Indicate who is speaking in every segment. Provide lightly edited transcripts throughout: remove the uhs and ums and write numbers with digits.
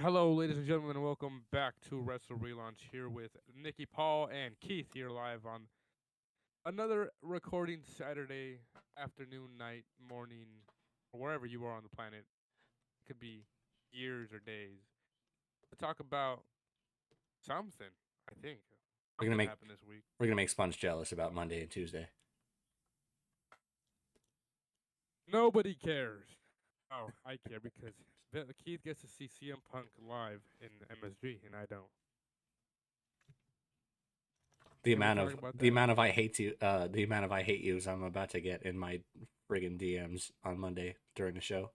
Speaker 1: Hello, ladies and gentlemen, and welcome back to Wrestle Relaunch here with Nikki Paul and Keith here live on another recording Saturday afternoon, night, morning, or wherever you are on the planet. It could be years or days to talk about something. I think
Speaker 2: We're gonna
Speaker 1: something
Speaker 2: make
Speaker 1: happened this week.
Speaker 2: we're gonna make Sponge jealous about Monday and Tuesday.
Speaker 1: Nobody cares. Oh, I care because Keith gets to see CM Punk live in MSG, and I don't.
Speaker 2: The
Speaker 1: Can we
Speaker 2: amount
Speaker 1: talk
Speaker 2: of
Speaker 1: about
Speaker 2: the
Speaker 1: that?
Speaker 2: amount of I hate you, the amount of I hate yous I'm about to get in my friggin' DMs on Monday during the show.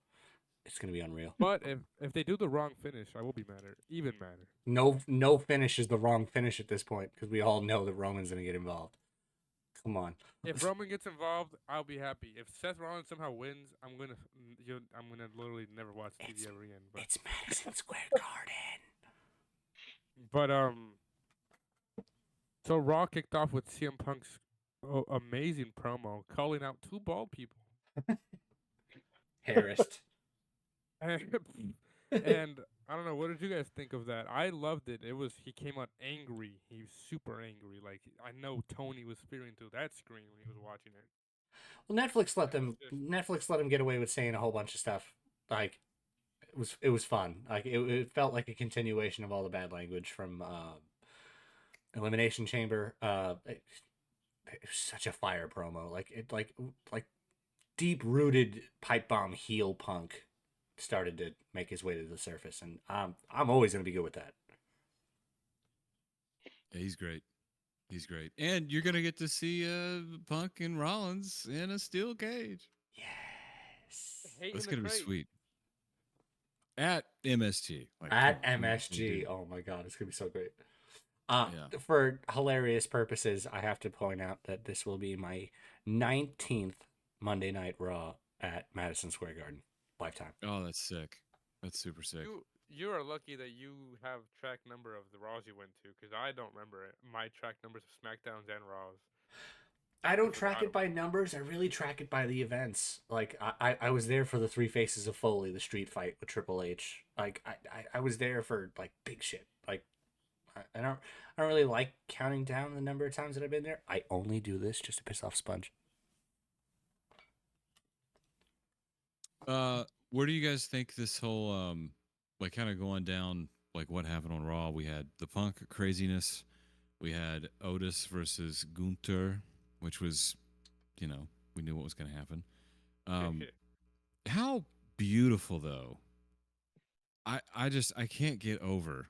Speaker 2: It's gonna be unreal.
Speaker 1: But if they do the wrong finish, I will be madder, even madder.
Speaker 2: No finish is the wrong finish at this point because we all know that Roman's gonna get involved. Come on.
Speaker 1: If Roman gets involved, I'll be happy. If Seth Rollins somehow wins, I'm gonna literally never watch TV
Speaker 2: It's
Speaker 1: ever again.
Speaker 2: it's Madison Square Garden.
Speaker 1: But so Raw kicked off with CM Punk's amazing promo, calling out two bald people,
Speaker 2: Harris.
Speaker 1: and I don't know. What did you guys think of that? I loved it. He came out angry. He was super angry. Like I know Tony was spearing through that screen when he was watching it.
Speaker 2: Well, Netflix let them get away with saying a whole bunch of stuff. Like it was fun. Like it felt like a continuation of all the bad language from Elimination Chamber. It was such a fire promo. Like deep rooted pipe bomb heel Punk started to make his way to the surface, and I'm always gonna be good with that.
Speaker 3: Yeah, he's great. He's great. And you're going to get to see Punk and Rollins in a steel cage.
Speaker 2: Yes.
Speaker 1: Hate in
Speaker 3: That's
Speaker 1: the
Speaker 3: going to be
Speaker 1: crate.
Speaker 3: sweet. At MSG. Like, come
Speaker 2: At
Speaker 3: on.
Speaker 2: MSG. Oh my god, it's gonna be so great.
Speaker 3: Yeah.
Speaker 2: For hilarious purposes, I have to point out that this will be my 19th Monday Night Raw at Madison Square Garden. Lifetime.
Speaker 3: Oh, that's sick. That's super sick.
Speaker 1: You are lucky that you have track number of the Raws you went to, because I don't remember it. My track numbers of Smackdowns and Raws.
Speaker 2: I
Speaker 1: I
Speaker 2: don't track
Speaker 1: forgot
Speaker 2: it
Speaker 1: them.
Speaker 2: by numbers. I really track it by the events. Like I was there for the Three Faces of Foley, the street fight with Triple H. Like I was there for like big shit. Like I don't really like counting down the number of times that I've been there. I only do this just to piss off Sponge.
Speaker 3: Where do you guys think this whole, like, kind of going down, like, what happened on Raw? We had the Punk craziness. We had Otis versus Gunther, which was, we knew what was going to happen. Um, how beautiful, though. I can't get over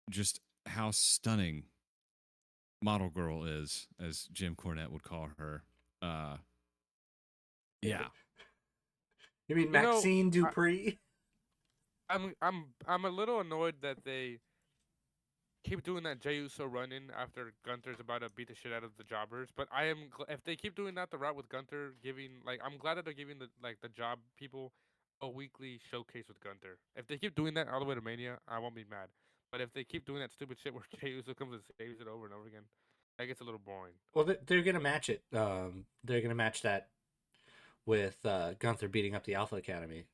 Speaker 3: just how stunning model girl is, as Jim Cornette would call her. Uh, yeah.
Speaker 2: You mean
Speaker 1: you know,
Speaker 2: Maxine
Speaker 1: I,
Speaker 2: Dupree?
Speaker 1: I'm a little annoyed that they keep doing that Jey Uso run-in after Gunther's about to beat the shit out of the jobbers. But if they keep doing that the route with Gunther, I'm glad that they're giving the job people a weekly showcase with Gunther. If they keep doing that all the way to Mania, I won't be mad. But if they keep doing that stupid shit where Jey Uso comes and saves it over and over again, that gets a little boring.
Speaker 2: Well, they're gonna match it. They're gonna match that with Gunther beating up the Alpha Academy.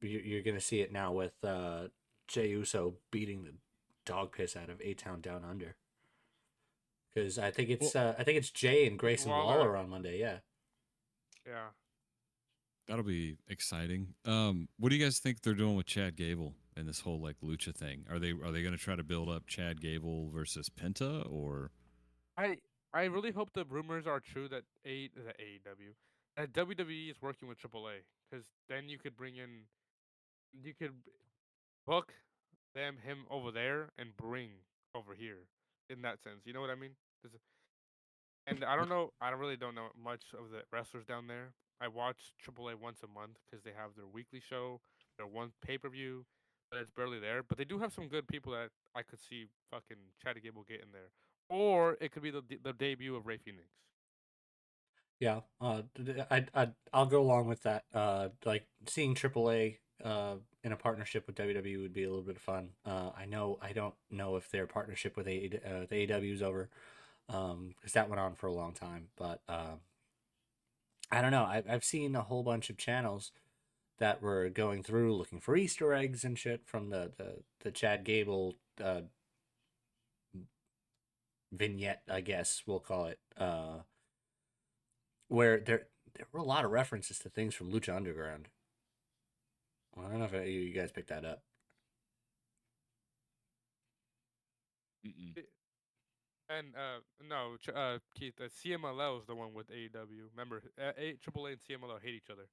Speaker 2: You're gonna see it now with Jey Uso beating the dog piss out of A Town Down Under. Because
Speaker 3: Well,
Speaker 2: I think it's Jay and
Speaker 1: It's
Speaker 2: Grayson
Speaker 1: Waller.
Speaker 2: Waller on Monday. Yeah.
Speaker 1: Yeah.
Speaker 3: that'll be exciting. What do you guys think they're doing with Chad Gable and this whole like lucha thing? Are they going to try to build up Chad Gable versus Penta or?
Speaker 1: I I really hope the rumors are true that AEW that WWE is working with AAA, because then you could book him over there and bring over here in that sense. You know what I mean? 'Cause- And I don't really don't know much of the wrestlers down there. I watch AAA once a month because they have their weekly show, their one pay-per-view, but it's barely there. But they do have some good people that I could see fucking Chad Gable get in there. Or it could be the debut of Ray Phoenix.
Speaker 2: Yeah. I'll go along with that. Like seeing AAA in a partnership with WWE would be a little bit of fun. I don't know if their partnership with the AEW is over, because that went on for a long time. But I don't know. I've seen a whole bunch of channels that were going through looking for Easter eggs and shit from the Chad Gable vignette, I guess we'll call it, where there were a lot of references to things from Lucha Underground. Well, I don't know if you guys picked that up.
Speaker 3: Mm-mm.
Speaker 1: And no, Keith, CMLL is the one with AEW. Remember, AAA and CMLL hate each other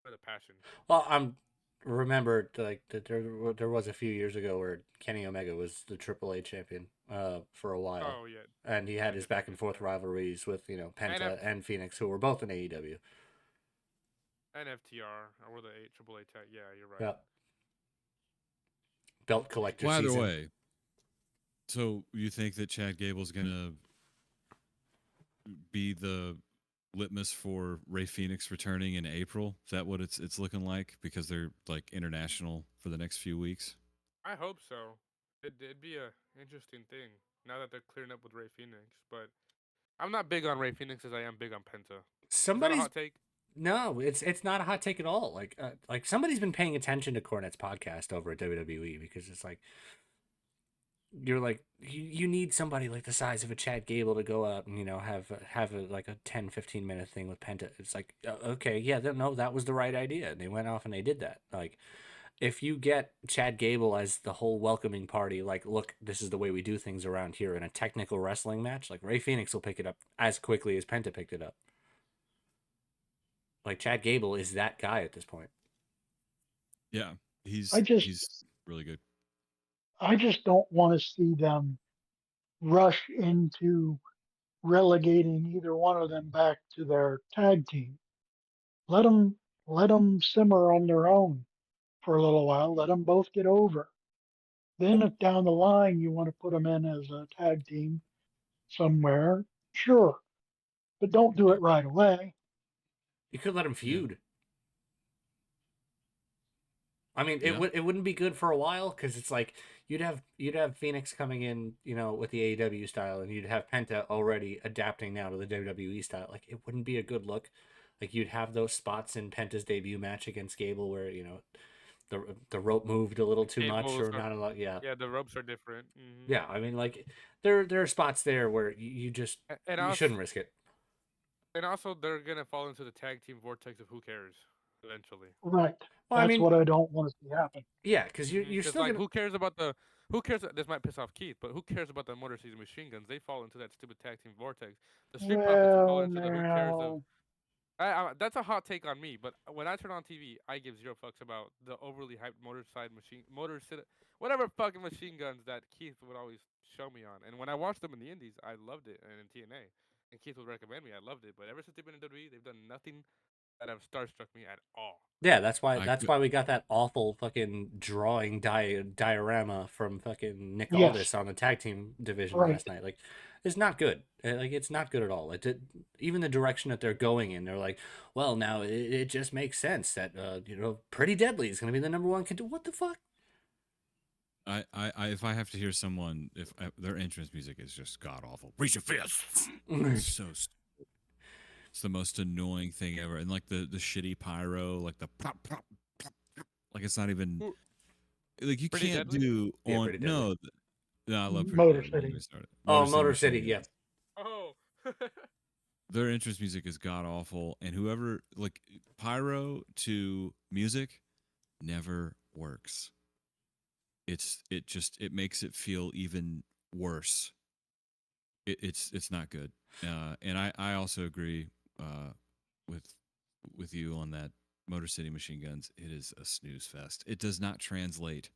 Speaker 1: for the passion.
Speaker 2: Well, I'm remembered like that there was a few years ago where Kenny Omega was the AAA champion for a while,
Speaker 1: Oh yeah,
Speaker 2: and he had
Speaker 1: I
Speaker 2: his
Speaker 1: did
Speaker 2: back and
Speaker 1: forget
Speaker 2: forth
Speaker 1: that.
Speaker 2: rivalries with Penta
Speaker 1: NF
Speaker 2: and Phoenix, who were both in AEW.
Speaker 1: NFTR or the AAA tag. Yeah, you're right.
Speaker 2: Yeah, belt collector
Speaker 3: Well, either
Speaker 2: season.
Speaker 3: way, so you think that Chad Gable's gonna be the litmus for Ray Phoenix returning in April? Is that what it's looking like? Because they're like international for the next few weeks.
Speaker 1: I hope so. It'd be a interesting thing now that they're clearing up with Ray Phoenix. But I'm not big on Ray Phoenix as I am big on Penta. Is that a
Speaker 2: Somebody's
Speaker 1: hot take?
Speaker 2: No, it's not a hot take at all. Like somebody's been paying attention to Cornette's podcast over at WWE, because it's like you're like you need somebody like the size of a Chad Gable to go out and have like a 10-15 minute thing with Penta. It's like, okay, yeah, no, that was the right idea. They went off and they did that. Like, if you get Chad Gable as the whole welcoming party, like, look, this is the way we do things around here in a technical wrestling match, like Ray Phoenix will pick it up as quickly as Penta picked it up. Like, Chad Gable is that guy at this point.
Speaker 3: Yeah,
Speaker 4: I just
Speaker 3: he's really good.
Speaker 4: I just don't want to see them rush into relegating either one of them back to their tag team. Let them let them simmer on their own for a little while. Let them both get over. Then, if down the line you want to put them in as a tag team somewhere, sure, but don't do
Speaker 3: Yeah,
Speaker 4: it right away.
Speaker 2: You could let him
Speaker 3: yeah,
Speaker 2: feud. I mean,
Speaker 3: yeah.
Speaker 2: it wouldn't be good for a while, because it's like you'd have Phoenix coming in, with the AEW style, and you'd have Penta already adapting now to the WWE style. Like, it wouldn't be a good look. Like, you'd have those spots in Penta's debut match against Gable where the rope moved a little
Speaker 1: The
Speaker 2: too much
Speaker 1: cables
Speaker 2: or
Speaker 1: are
Speaker 2: not a lot. Yeah,
Speaker 1: yeah, the ropes are different.
Speaker 2: yeah. I mean, like, there are spots there where you just
Speaker 1: And
Speaker 2: you
Speaker 1: also
Speaker 2: shouldn't risk it.
Speaker 1: they're gonna fall into the tag team vortex of who cares eventually.
Speaker 4: Right.
Speaker 2: Well, I
Speaker 4: That's
Speaker 2: mean,
Speaker 4: what I don't want to see happen.
Speaker 2: yeah, because you're
Speaker 1: Because
Speaker 2: still
Speaker 1: like
Speaker 2: gonna.
Speaker 1: who cares? This might piss off Keith, but who cares about the Motor City Machine Guns? They fall into that stupid tag team vortex. The Street Profits will fall
Speaker 4: Well,
Speaker 1: into the who cares of.
Speaker 4: now,
Speaker 1: That's a hot take on me, but when I turn on TV, I give zero fucks about the overly hyped whatever fucking machine guns that Keith would always show me on. And when I watched them in the Indies, I loved it, and in TNA, and Keith would recommend me, I loved it. But ever since they've been in WWE, they've done nothing that have starstruck me at all.
Speaker 2: Yeah, that's why
Speaker 3: I
Speaker 2: that's
Speaker 3: could.
Speaker 2: why we got that awful fucking drawing diorama from fucking Nick
Speaker 4: yes,
Speaker 2: Aldis on the tag team division
Speaker 4: right.
Speaker 2: last night. Like, it's not good. Like, it's not good at all. Even the direction that they're going in, they're like, well, now it just makes sense that Pretty Deadly is going to be the number one contender. What the fuck?
Speaker 3: If I have to hear someone, if their entrance music is just god awful, reach your fist. It's so. It's the most annoying thing ever, and like the shitty pyro, like the plop plop plop, plop, like it's not even
Speaker 1: Ooh,
Speaker 3: like you
Speaker 1: Pretty
Speaker 3: can't
Speaker 1: Deadly.
Speaker 3: do
Speaker 2: Yeah,
Speaker 3: on
Speaker 2: Pretty Deadly.
Speaker 3: no. No, I love Pretty
Speaker 4: Motor
Speaker 3: Deadly. Don't get
Speaker 4: City.
Speaker 3: me started.
Speaker 2: Oh,
Speaker 3: Motor City
Speaker 2: Motor
Speaker 3: Machine
Speaker 2: City. Yeah,
Speaker 3: Guns.
Speaker 1: Oh.
Speaker 3: Their entrance music is god awful, and whoever like pyro to music never works. It makes it feel even worse. It's not good. And I also agree with you on that. Motor City Machine Guns. It is a snooze fest. It does not translate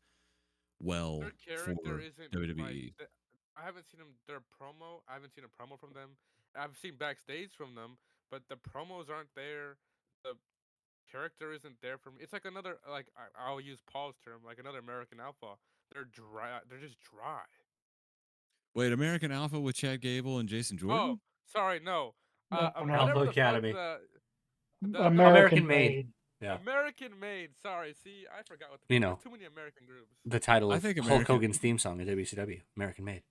Speaker 3: well
Speaker 1: Their character
Speaker 3: for
Speaker 1: isn't like
Speaker 3: WWE.
Speaker 1: I haven't seen them their promo. I haven't seen a promo from them. I've seen backstage from them, but the promos aren't there. The character isn't there for me. It's like another like I'll use Paul's term, like another American Alpha. They're dry. They're just dry.
Speaker 3: Wait, American Alpha with Chad Gable and Jason
Speaker 1: Oh,
Speaker 3: Jordan?
Speaker 1: sorry, no.
Speaker 4: No, no.
Speaker 2: Alpha
Speaker 1: Whatever the fuck
Speaker 2: Academy,
Speaker 1: the
Speaker 2: American
Speaker 4: American
Speaker 2: Made.
Speaker 4: made.
Speaker 2: Yeah,
Speaker 1: American Made. Sorry, see, I forgot what
Speaker 2: you
Speaker 1: there's
Speaker 2: know
Speaker 1: too many American groups.
Speaker 2: the title
Speaker 3: I
Speaker 2: of
Speaker 3: think
Speaker 2: Hulk Hogan's theme song at WCW, American Made.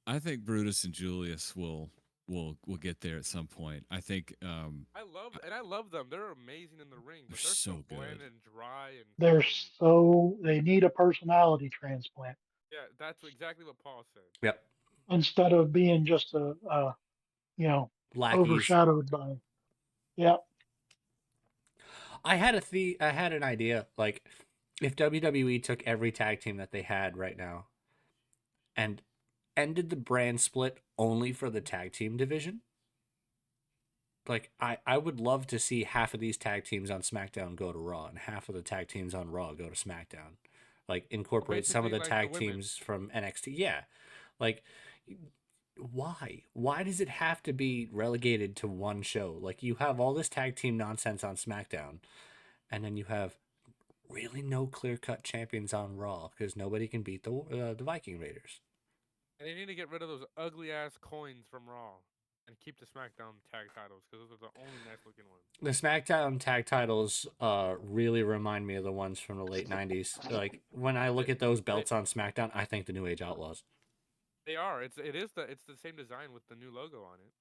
Speaker 3: I think Brutus and Julius will will get there at some point. I think
Speaker 1: I love them. They're amazing in the ring,
Speaker 3: they're
Speaker 1: but they're so
Speaker 3: so
Speaker 1: bland
Speaker 3: good.
Speaker 1: and dry and
Speaker 4: They're
Speaker 1: fucking.
Speaker 4: they need a personality transplant
Speaker 1: Yeah, that's exactly what Paul said.
Speaker 2: Yep.
Speaker 4: instead of being just you know,
Speaker 2: Lackeys.
Speaker 4: overshadowed by, yeah.
Speaker 2: I had an idea, like, if WWE took every tag team that they had right now and ended the brand split only for the tag team division, like, I would love to see half of these tag teams on SmackDown go to Raw and half of the tag teams on Raw go to SmackDown. Like,
Speaker 1: Well,
Speaker 2: incorporate some of
Speaker 1: basically,
Speaker 2: the
Speaker 1: like the
Speaker 2: tag
Speaker 1: women.
Speaker 2: teams from NXT. Yeah. Like, why? Why does it have to be relegated to one show? Like, you have all this tag team nonsense on SmackDown, and then you have really no clear cut champions on Raw because nobody can beat the Viking Raiders.
Speaker 1: And they need to get rid of those ugly ass coins from Raw and keep the SmackDown tag titles because those are the only nice looking ones.
Speaker 2: The SmackDown tag titles really remind me of the ones from the late '90s. Like, when I
Speaker 1: They,
Speaker 2: look at those
Speaker 1: they,
Speaker 2: belts on SmackDown, I think the New Age Outlaws,
Speaker 1: they are. It's the same design with the new logo on it.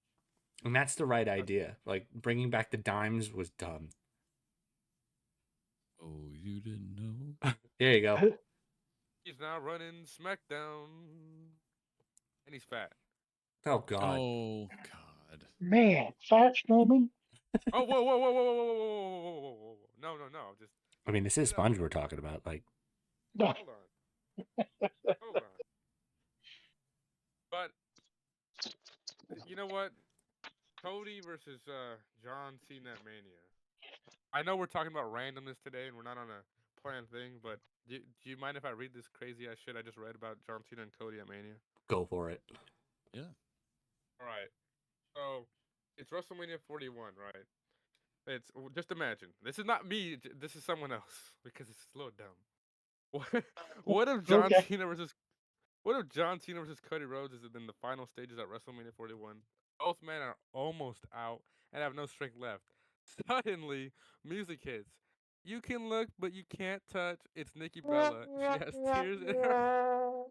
Speaker 2: and that's the right
Speaker 1: That's,
Speaker 2: idea. Like, bringing back the dimes was dumb.
Speaker 3: Oh, you didn't know?
Speaker 2: There you go.
Speaker 1: he's now running SmackDown, and he's fat.
Speaker 2: Oh God.
Speaker 3: Oh God.
Speaker 4: Man, fat shaming.
Speaker 1: Oh whoa! No! Just
Speaker 2: I mean, this
Speaker 1: get
Speaker 2: is
Speaker 1: it out the
Speaker 2: Sponge
Speaker 1: way.
Speaker 2: we're talking about. Like,
Speaker 1: Hold on, hold on. But you know what? Cody versus John Cena at Mania. I know we're talking about randomness today, and we're not on a planned thing. But do you mind if I read this crazy ass shit I just read about John Cena and Cody at Mania?
Speaker 2: go for it.
Speaker 3: Yeah.
Speaker 1: All right. So it's WrestleMania 41, right? It's just imagine. This is not me. This is someone else because it's a little dumb. What, what if John
Speaker 4: Okay.
Speaker 1: Cena versus What if John Cena versus Cody Rhodes is in the final stages at WrestleMania 41? Both men are almost out and have no strength left. Suddenly, music hits. You can look, but you can't touch. It's Nikki Bella. She has tears in her.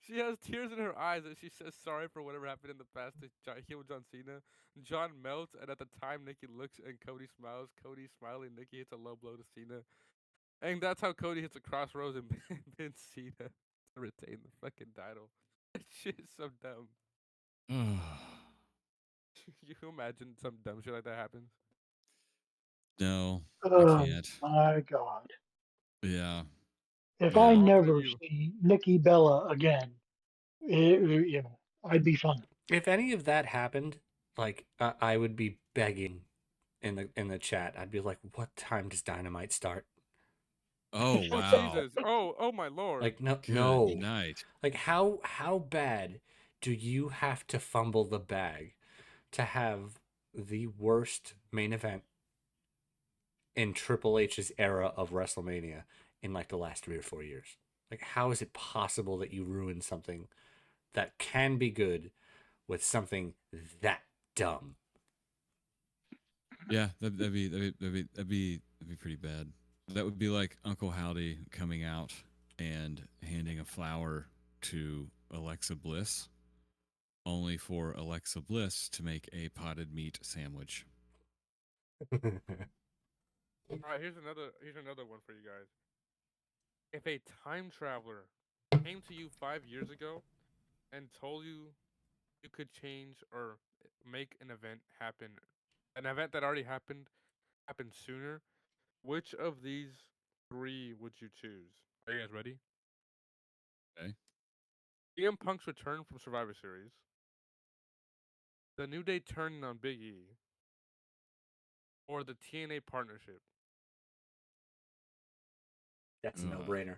Speaker 1: She has tears in her eyes, and she says sorry for whatever happened in the past to heel John Cena. John melts, and at the time Nikki looks and Cody smiles. Cody smiling, Nikki hits a low blow to Cena, and that's how Cody hits a crossroads and pins Cena to retain the fucking title. That shit is so dumb. You imagine some dumb shit like that happens?
Speaker 3: No, I
Speaker 4: Oh
Speaker 3: can't.
Speaker 4: my God.
Speaker 3: Yeah.
Speaker 4: If
Speaker 1: So
Speaker 4: I
Speaker 3: Yeah.
Speaker 1: for all three of
Speaker 4: never
Speaker 1: you,
Speaker 4: see Nikki Bella again, I'd be fine.
Speaker 2: If any of that happened, like, I would be begging in the chat. I'd be like, "What time does Dynamite start?"
Speaker 3: Oh
Speaker 1: oh
Speaker 3: wow.
Speaker 1: Jesus, oh my lord,
Speaker 2: Like, no,
Speaker 3: Good
Speaker 2: no.
Speaker 3: night.
Speaker 2: Like, how bad do you have to fumble the bag to have the worst main event in Triple H's era of WrestleMania in like the last 3 or 4 years? Like, how is it possible that you ruin something that can be good with something that dumb?
Speaker 3: Yeah, that'd be pretty bad. That would be like Uncle Howdy coming out and handing a flower to Alexa Bliss, only for Alexa Bliss to make a potted meat sandwich.
Speaker 1: all right, here's another one for you guys. If a time traveler came to you 5 years ago and told you you could change or make an event happen, an event that already happened happen sooner, which of these three would you choose? Are you guys ready?
Speaker 3: Okay.
Speaker 1: CM Punk's return from Survivor Series, the New Day turning on Big E, or the TNA partnership?
Speaker 2: That's a
Speaker 3: Ugh.
Speaker 2: no-brainer.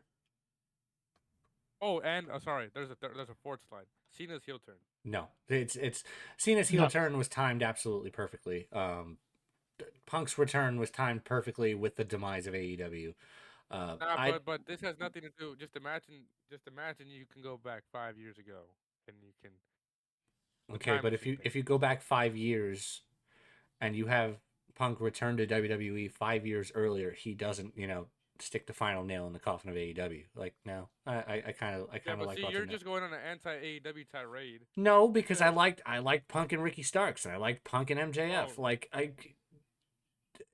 Speaker 1: Oh, and sorry, there's a fourth slide. Cena's heel turn.
Speaker 2: No, it's Cena's heel
Speaker 4: No.
Speaker 2: turn was timed absolutely perfectly. Punk's return was timed perfectly with the demise of AEW.
Speaker 1: Nah,
Speaker 2: I
Speaker 1: but this has nothing to do. Just imagine you can go back 5 years ago, and you can the
Speaker 2: okay,
Speaker 1: time
Speaker 2: but
Speaker 1: machine thing.
Speaker 2: if you go back 5 years and you have Punk return to WWE 5 years earlier, he doesn't stick the final nail in the coffin of AEW. Like, no, I
Speaker 1: Yeah,
Speaker 2: kind of
Speaker 1: but
Speaker 2: like
Speaker 1: see, you're
Speaker 2: watching that.
Speaker 1: just going on an anti AEW tirade.
Speaker 2: No, because
Speaker 1: Because
Speaker 2: I liked Punk and Ricky Starks, and I liked Punk and MJF.
Speaker 1: oh,
Speaker 2: Like,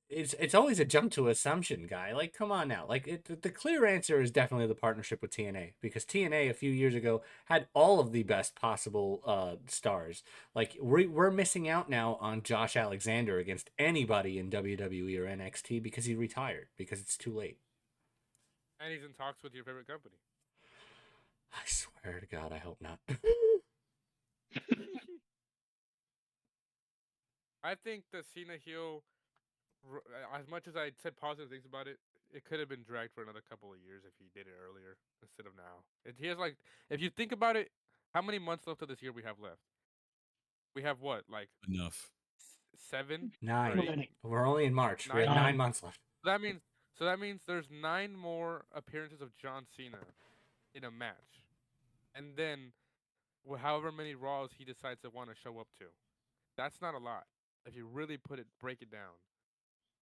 Speaker 2: it's always a jump to assumption, guy. Like, come on now. Like, the clear answer is definitely the partnership with TNA, because TNA a few years ago had all of the best possible stars. Like, we're missing out now on Josh Alexander against anybody in WWE or NXT because he retired, because it's too late.
Speaker 1: and he's in talks with your favorite company.
Speaker 2: I swear to God, I hope not.
Speaker 1: I think the Cena heel, as much as I said positive things about it, it could have been dragged for another couple of years if he did it earlier instead of now. He has like, if you think about it, how many months left of this year we have left? We have what, like
Speaker 3: Enough.
Speaker 1: 7 or
Speaker 2: Nine.
Speaker 4: Too
Speaker 1: 8,
Speaker 4: many.
Speaker 2: We're only in March. We have
Speaker 1: 9
Speaker 2: 9
Speaker 1: months.
Speaker 4: 9.
Speaker 2: months left.
Speaker 1: So that means, there's 9 more appearances of John Cena in a match, and then however many Raws he decides to want to show up to. That's not a lot if you really break it down.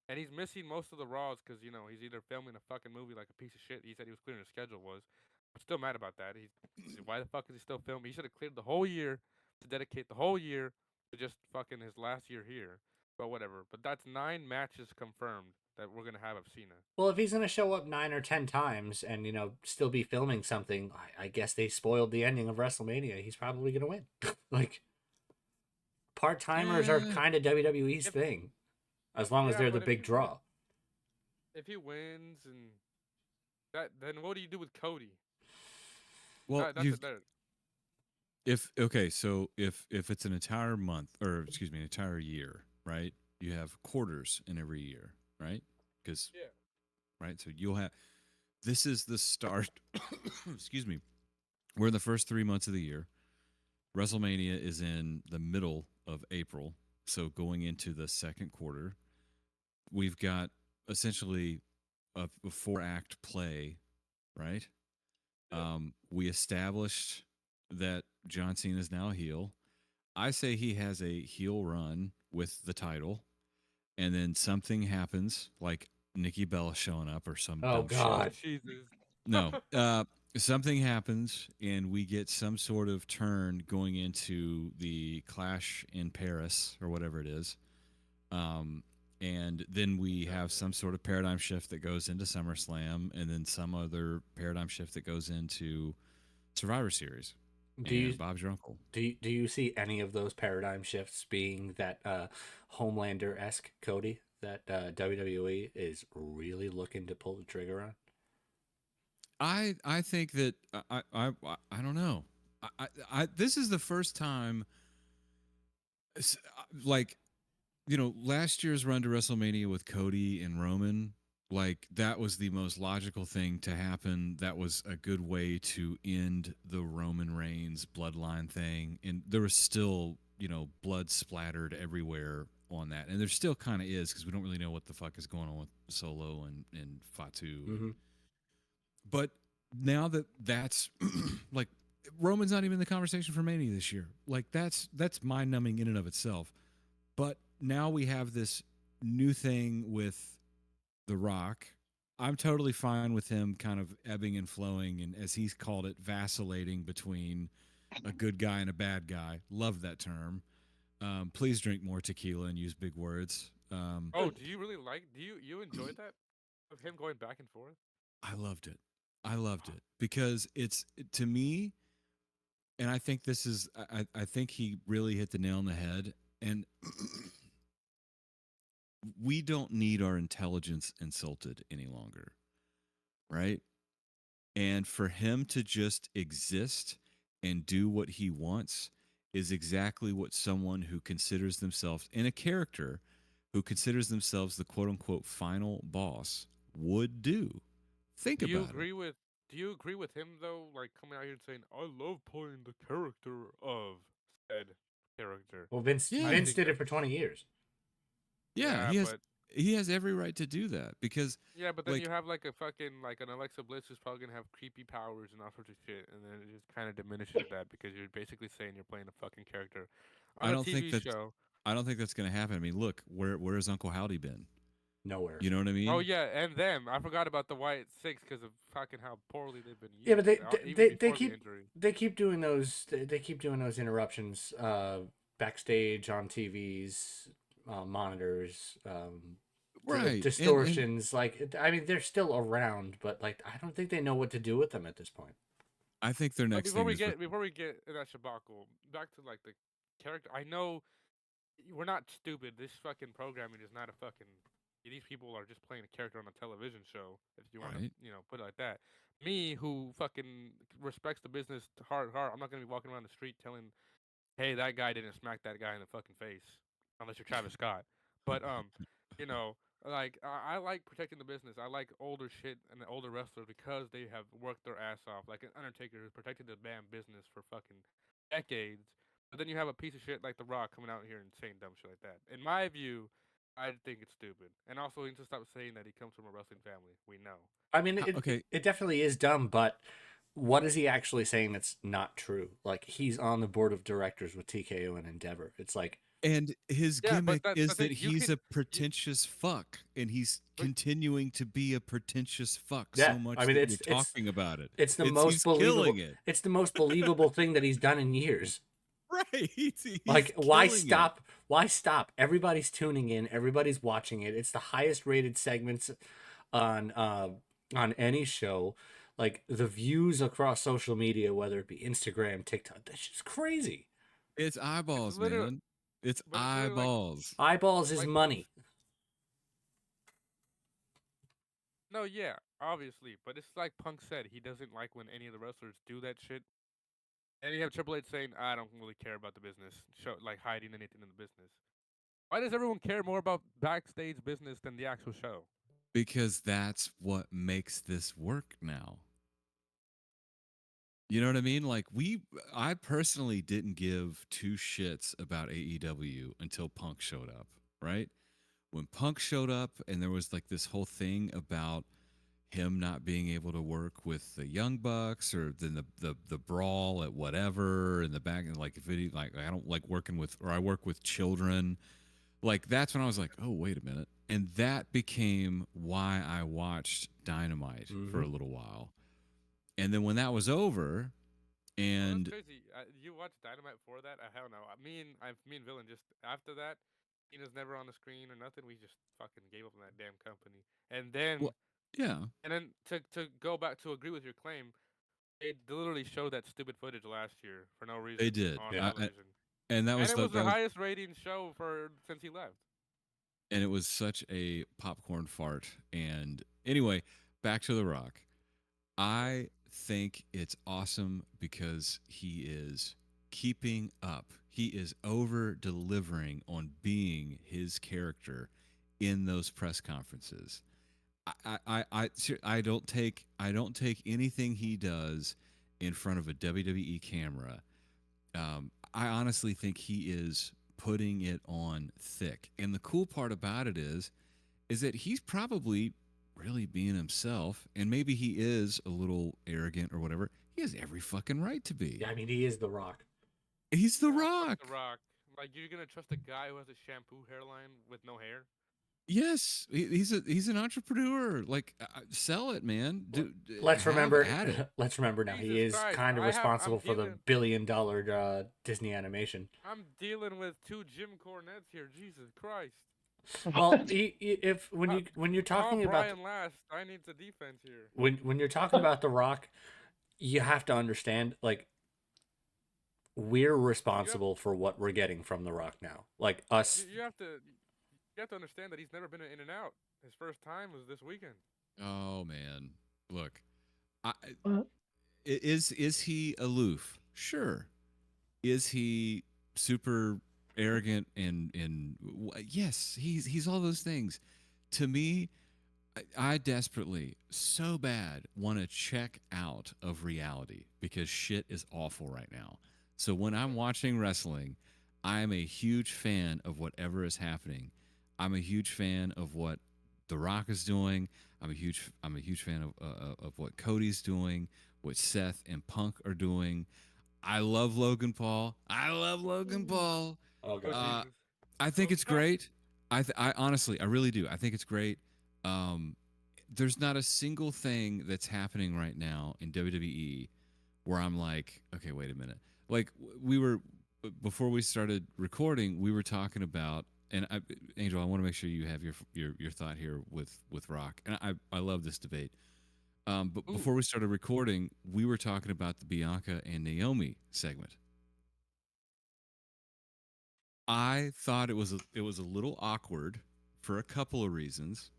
Speaker 1: And he's missing most of the Raws because he's either filming a fucking movie like a piece of shit. He said he was clearing his schedule was. I'm still mad about that. Why the fuck is he still filming? He should have cleared the whole year to dedicate the whole year to just fucking his last year here. But whatever. But that's 9 matches confirmed that we're gonna have of Cena.
Speaker 2: Well, if he's going to show up 9 or 10 times and, still be filming something, I guess they spoiled the ending of WrestleMania. He's probably going to win. Like, part timers are
Speaker 3: Eh,
Speaker 2: kind of WWE's
Speaker 1: If
Speaker 2: thing, as long as
Speaker 1: Yeah,
Speaker 2: they're the
Speaker 1: but
Speaker 2: big draw.
Speaker 1: if he wins and that, then what do you do with Cody?
Speaker 3: well,
Speaker 1: That's
Speaker 3: you've
Speaker 1: it. There.
Speaker 3: if okay, so if it's an entire month, or excuse me, an entire year, right? You have quarters in every year, right? Because
Speaker 1: Yeah.
Speaker 3: right, so you'll have this is the start. Excuse me. We're in the first 3 months of the year. WrestleMania is in the middle of April, so going into the second quarter, we've got essentially a four-act play, right?
Speaker 1: Yeah.
Speaker 3: We established that John Cena is now a heel. I say he has a heel run with the title, and then something happens, like Nikki Bella showing up or some
Speaker 2: Oh,
Speaker 3: dumb shit.
Speaker 1: Oh
Speaker 2: God.
Speaker 1: Jesus.
Speaker 3: No, something happens, and we get some sort of turn going into the Clash in Paris or whatever it is. And then we have some sort of paradigm shift that goes into SummerSlam, and then some other paradigm shift that goes into Survivor Series.
Speaker 2: Do you
Speaker 3: And Bob's your uncle.
Speaker 2: do you see any of those paradigm shifts being that Homelander esque Cody that WWE is really looking to pull the trigger on?
Speaker 3: I think that I don't know. This is the first time, like, last year's run to WrestleMania with Cody and Roman, like, that was the most logical thing to happen. That was a good way to end the Roman Reigns bloodline thing. And there was still, blood splattered everywhere on that. And there still kind of is, because we don't really know what the fuck is going on with Solo and Fatu.
Speaker 2: Mm-hmm.
Speaker 3: But now that's like, Roman's not even in the conversation for Mania this year. Like, that's mind numbing in and of itself. But now we have this new thing with The Rock. I'm totally fine with him kind of ebbing and flowing, and as he's called it, vacillating between a good guy and a bad guy. Love that term. Please drink more tequila and use big words.
Speaker 1: Oh, do you really like? Do you enjoyed that of him going back and forth?
Speaker 3: I loved it. I loved it because to me, and I think this is, I think he really hit the nail on the head. And we don't need our intelligence insulted any longer, right? And for him to just exist and do what he wants is exactly what someone who considers themselves in a character who considers themselves the quote unquote final boss would do. Think
Speaker 1: Do you
Speaker 3: about it.
Speaker 1: agree with? Do you agree with him though? Like coming out here and saying, "I love playing the character of said character."
Speaker 2: Well, Vince
Speaker 1: I
Speaker 3: Yeah.
Speaker 2: Vince
Speaker 1: think
Speaker 2: did it
Speaker 1: that.
Speaker 2: for 20 years.
Speaker 3: Yeah,
Speaker 1: Yeah, but
Speaker 3: he has every right to do that because,
Speaker 1: yeah, but then you
Speaker 3: like,
Speaker 1: have like a fucking like an Alexa Bliss who's probably gonna have creepy powers and all sorts of shit, and then it just kind of diminishes that because you're basically saying you're playing a fucking character on
Speaker 3: I
Speaker 1: a
Speaker 3: don't think
Speaker 1: TV
Speaker 3: that
Speaker 1: show.
Speaker 3: I don't think that's going to happen. I mean, look, where's Uncle Howdy been?
Speaker 2: Nowhere.
Speaker 3: You know what I mean?
Speaker 1: Oh yeah, and them. I forgot about the White Six because of fucking how poorly they've been
Speaker 2: Yeah, but
Speaker 1: used, even
Speaker 2: they
Speaker 1: before the
Speaker 2: keep
Speaker 1: injury.
Speaker 2: doing those they keep doing those interruptions backstage on TVs, monitors,
Speaker 3: Right. And
Speaker 2: distortions. Like I mean, they're still around, but like I don't think they know what to do with them at this point.
Speaker 3: I think their
Speaker 1: But
Speaker 3: next thing is
Speaker 1: before we get in that shabacle, back to like the character. I know we're not stupid. This fucking programming is not a fucking. These people are just playing a character on a television show. If you want to,
Speaker 3: right.
Speaker 1: put it like that. Me, who fucking respects the business to heart, I'm not gonna be walking around the street telling, "Hey, that guy didn't smack that guy in the fucking face," unless you're Travis Scott. But you know, like I like protecting the business. I like older shit and the older wrestlers because they have worked their ass off. Like an Undertaker who's protected the damn business for fucking decades. But then you have a piece of shit like The Rock coming out here and saying dumb shit like that. In my view, I think it's stupid. And also, he needs to stop saying that he comes from a wrestling family. We know.
Speaker 2: I mean,
Speaker 3: Okay.
Speaker 2: it definitely is dumb, but what is he actually saying that's not true? Like he's on the board of directors with TKO and Endeavor. It's like
Speaker 3: And his
Speaker 1: Yeah, but
Speaker 3: gimmick
Speaker 1: that's the
Speaker 3: is that
Speaker 1: thing. You
Speaker 3: he's
Speaker 1: can,
Speaker 3: a pretentious fuck, and he's
Speaker 1: but
Speaker 3: continuing to be a pretentious fuck
Speaker 2: yeah.
Speaker 3: so
Speaker 2: I
Speaker 3: much
Speaker 2: mean,
Speaker 3: that you're talking about it.
Speaker 2: it's the
Speaker 3: It's
Speaker 2: most
Speaker 3: he's killing
Speaker 2: believable.
Speaker 3: it.
Speaker 2: It's the most believable thing that he's done in years.
Speaker 3: Right. He's
Speaker 2: Like why
Speaker 3: killing it.
Speaker 2: stop? Why stop? Everybody's tuning in. Everybody's watching it. It's the highest rated segments on any show. Like the views across social media, whether it be Instagram, TikTok, that's just crazy.
Speaker 3: It's
Speaker 1: it's
Speaker 3: eyeballs,
Speaker 1: literally,
Speaker 3: man. It's
Speaker 1: but it's literally
Speaker 3: eyeballs.
Speaker 2: Eyeballs is
Speaker 1: like
Speaker 2: money.
Speaker 1: no, yeah, obviously, but it's like Punk said. He doesn't like when any of the wrestlers do that shit. And you have Triple H saying, "I don't really care about the business," show like hiding anything in the business. Why does everyone care more about backstage business than the actual show?
Speaker 3: Because that's what makes this work now. You know what I mean? Like I personally didn't give two shits about AEW until Punk showed up, right? When Punk showed up and there was like this whole thing about him not being able to work with the Young Bucks or then the brawl at whatever in the back and like if it like I don't like working with or I work with children. Like that's when I was like, oh wait a minute. And that became why I watched Dynamite for
Speaker 2: Mm-hmm.
Speaker 3: a little while. And then when that was over,
Speaker 1: Oh, that's
Speaker 3: and
Speaker 1: crazy. You watched Dynamite for that? Hell no. Me and Villain just after that, Cena's never on the screen or nothing. We just fucking gave up on that damn company. And then,
Speaker 3: well, yeah,
Speaker 1: to go back to agree with your claim, they literally showed that stupid footage last year for no
Speaker 3: they
Speaker 1: reason
Speaker 3: did.
Speaker 1: on
Speaker 2: Yeah.
Speaker 1: television,
Speaker 3: And that
Speaker 1: and
Speaker 3: was
Speaker 1: it
Speaker 3: the
Speaker 1: was the
Speaker 3: that was
Speaker 1: highest rating show for since he left.
Speaker 3: and it was such a popcorn fart. And anyway, back to The Rock.
Speaker 1: Yeah.
Speaker 3: I think it's awesome because he is keeping up. He is over delivering on being his character in those press conferences. I don't take anything he does in front of a WWE camera. I honestly think he is putting it on thick. And the cool part about it is that he's probably really being himself, and maybe he is a little arrogant or whatever. He has every fucking right to be.
Speaker 2: Yeah, I mean, he is the Rock.
Speaker 3: He's the
Speaker 1: Ah, fuck
Speaker 3: Rock.
Speaker 1: The Rock. Like you're gonna trust a guy who has a shampoo hairline with no hair?
Speaker 3: Yes, he's an entrepreneur. Like, sell it, man.
Speaker 2: Let's
Speaker 3: Have
Speaker 2: remember.
Speaker 3: at it.
Speaker 2: Let's remember now. He
Speaker 1: Jesus
Speaker 2: is
Speaker 1: Christ!
Speaker 2: kind of responsible
Speaker 1: I'm
Speaker 2: for the $1 billion Disney animation.
Speaker 1: I'm dealing with two Jim Cornettes here. Jesus Christ!
Speaker 2: Well, if
Speaker 1: Uh,
Speaker 2: when you're
Speaker 1: Call
Speaker 2: talking about
Speaker 1: Brian last. I need the defense here.
Speaker 2: when you're talking about the Rock, you have to understand like we're
Speaker 1: You have
Speaker 2: responsible for what we're getting from the Rock now. Like us.
Speaker 1: you have to understand that he's never been in and out. His first time was this weekend.
Speaker 3: Oh man, look, I,
Speaker 4: Well,
Speaker 3: is he aloof? Sure. Is he super arrogant yes, he's all those things. To me, I desperately, so bad, want to check out of reality because shit is awful right now. So when I'm watching wrestling, I'm a huge fan of whatever is happening. I'm a huge fan of what The Rock is doing. I'm a huge fan of what Cody's doing, what Seth and Punk are doing. I love Logan Paul. I love Logan Paul.
Speaker 2: Oh
Speaker 1: Oh
Speaker 2: god.
Speaker 3: Uh,
Speaker 1: Jesus!
Speaker 3: I think
Speaker 1: Don't
Speaker 3: it's
Speaker 1: stop.
Speaker 3: great. I honestly, I really do. I think it's great. Um, there's not a single thing that's happening right now in WWE where I'm like, okay, wait a minute. Like we were before we started recording, we were talking about, and Angel, I want to make sure you have your thought here with Rock, and I love this debate. But
Speaker 1: Ooh,
Speaker 3: before we started recording, we were talking about the Bianca and Naomi segment. I thought it was a little awkward for a couple of reasons.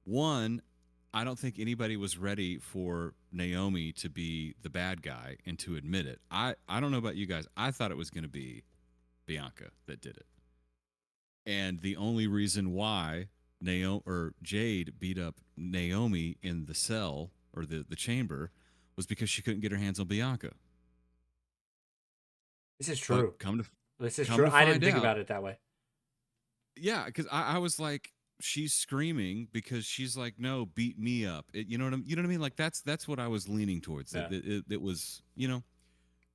Speaker 3: One, I don't think anybody was ready for Naomi to be the bad guy and to admit it. I don't know about you guys. I thought it was going to be Bianca that did it. And the only reason why Naomi or Jade beat up Naomi in the cell or the chamber was because she couldn't get her hands on Bianca.
Speaker 2: This is
Speaker 3: But
Speaker 2: true. This is
Speaker 3: come
Speaker 2: true.
Speaker 3: to
Speaker 2: I didn't
Speaker 3: find
Speaker 2: think
Speaker 3: out,
Speaker 2: about it that way.
Speaker 3: yeah, because I was like, she's screaming because she's like, no, beat me up. You know what I mean? Like that's what I was leaning towards.
Speaker 2: Yeah.
Speaker 3: It was,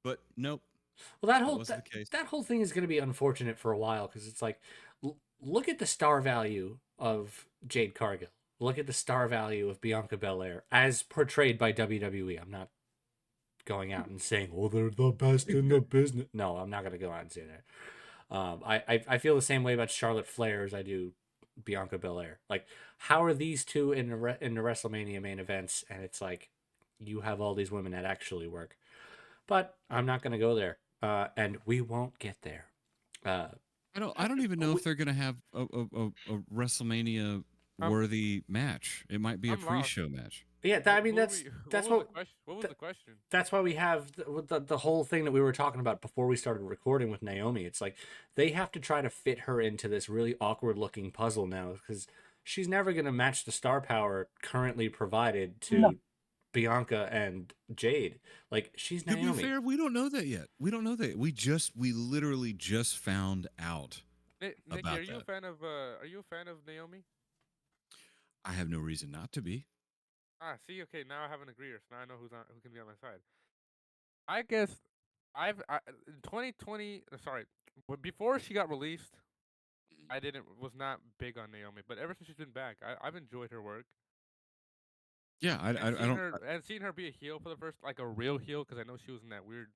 Speaker 3: but nope,
Speaker 2: Well, that
Speaker 3: that
Speaker 2: whole
Speaker 3: wasn't the case.
Speaker 2: that whole thing is going to be unfortunate for a while because it's like, look at the star value of Jade Cargill. Look at the star value of Bianca Belair as portrayed by WWE. I'm not going out and saying, "Oh, they're the best in the business." No, I'm not going to go out and say that. I feel the same way about Charlotte Flair as I do Bianca Belair. Like, how are these two in in the WrestleMania main events? And it's like, you have all these women that actually work. But I'm not going to go there, and we won't get there. Uh,
Speaker 3: I don't even know
Speaker 2: we,
Speaker 3: if they're gonna have a WrestleMania
Speaker 1: I'm
Speaker 3: worthy match. It might be a
Speaker 1: I'm lost.
Speaker 3: pre-show match.
Speaker 2: yeah, I mean
Speaker 1: What
Speaker 2: that's
Speaker 1: was the
Speaker 2: what
Speaker 1: question? What was
Speaker 2: th-
Speaker 1: the question?
Speaker 2: that's why we have the whole thing that we were talking about before we started recording with Naomi. It's like they have to try to fit her into this really awkward looking puzzle now because she's never going to match the star power currently provided
Speaker 4: No,
Speaker 2: to Bianca and Jade. Like, she's
Speaker 3: To be
Speaker 2: Naomi.
Speaker 3: fair, we don't know that yet. We don't know that. We literally just found out
Speaker 1: Nikki, are
Speaker 3: about
Speaker 1: you a
Speaker 3: that.
Speaker 1: fan of Naomi?
Speaker 3: I have no reason not to be.
Speaker 1: Ah, see, okay, now I have an agreeer, so now I know who can be on my side. I guess in 2020, sorry, before she got released, I didn't was not big on Naomi, but ever since she's been back, I've enjoyed her work
Speaker 3: Yeah,
Speaker 1: and
Speaker 3: I
Speaker 1: seeing
Speaker 3: don't.
Speaker 1: her and seeing her be a heel for the first like a real heel because I know she was in that weird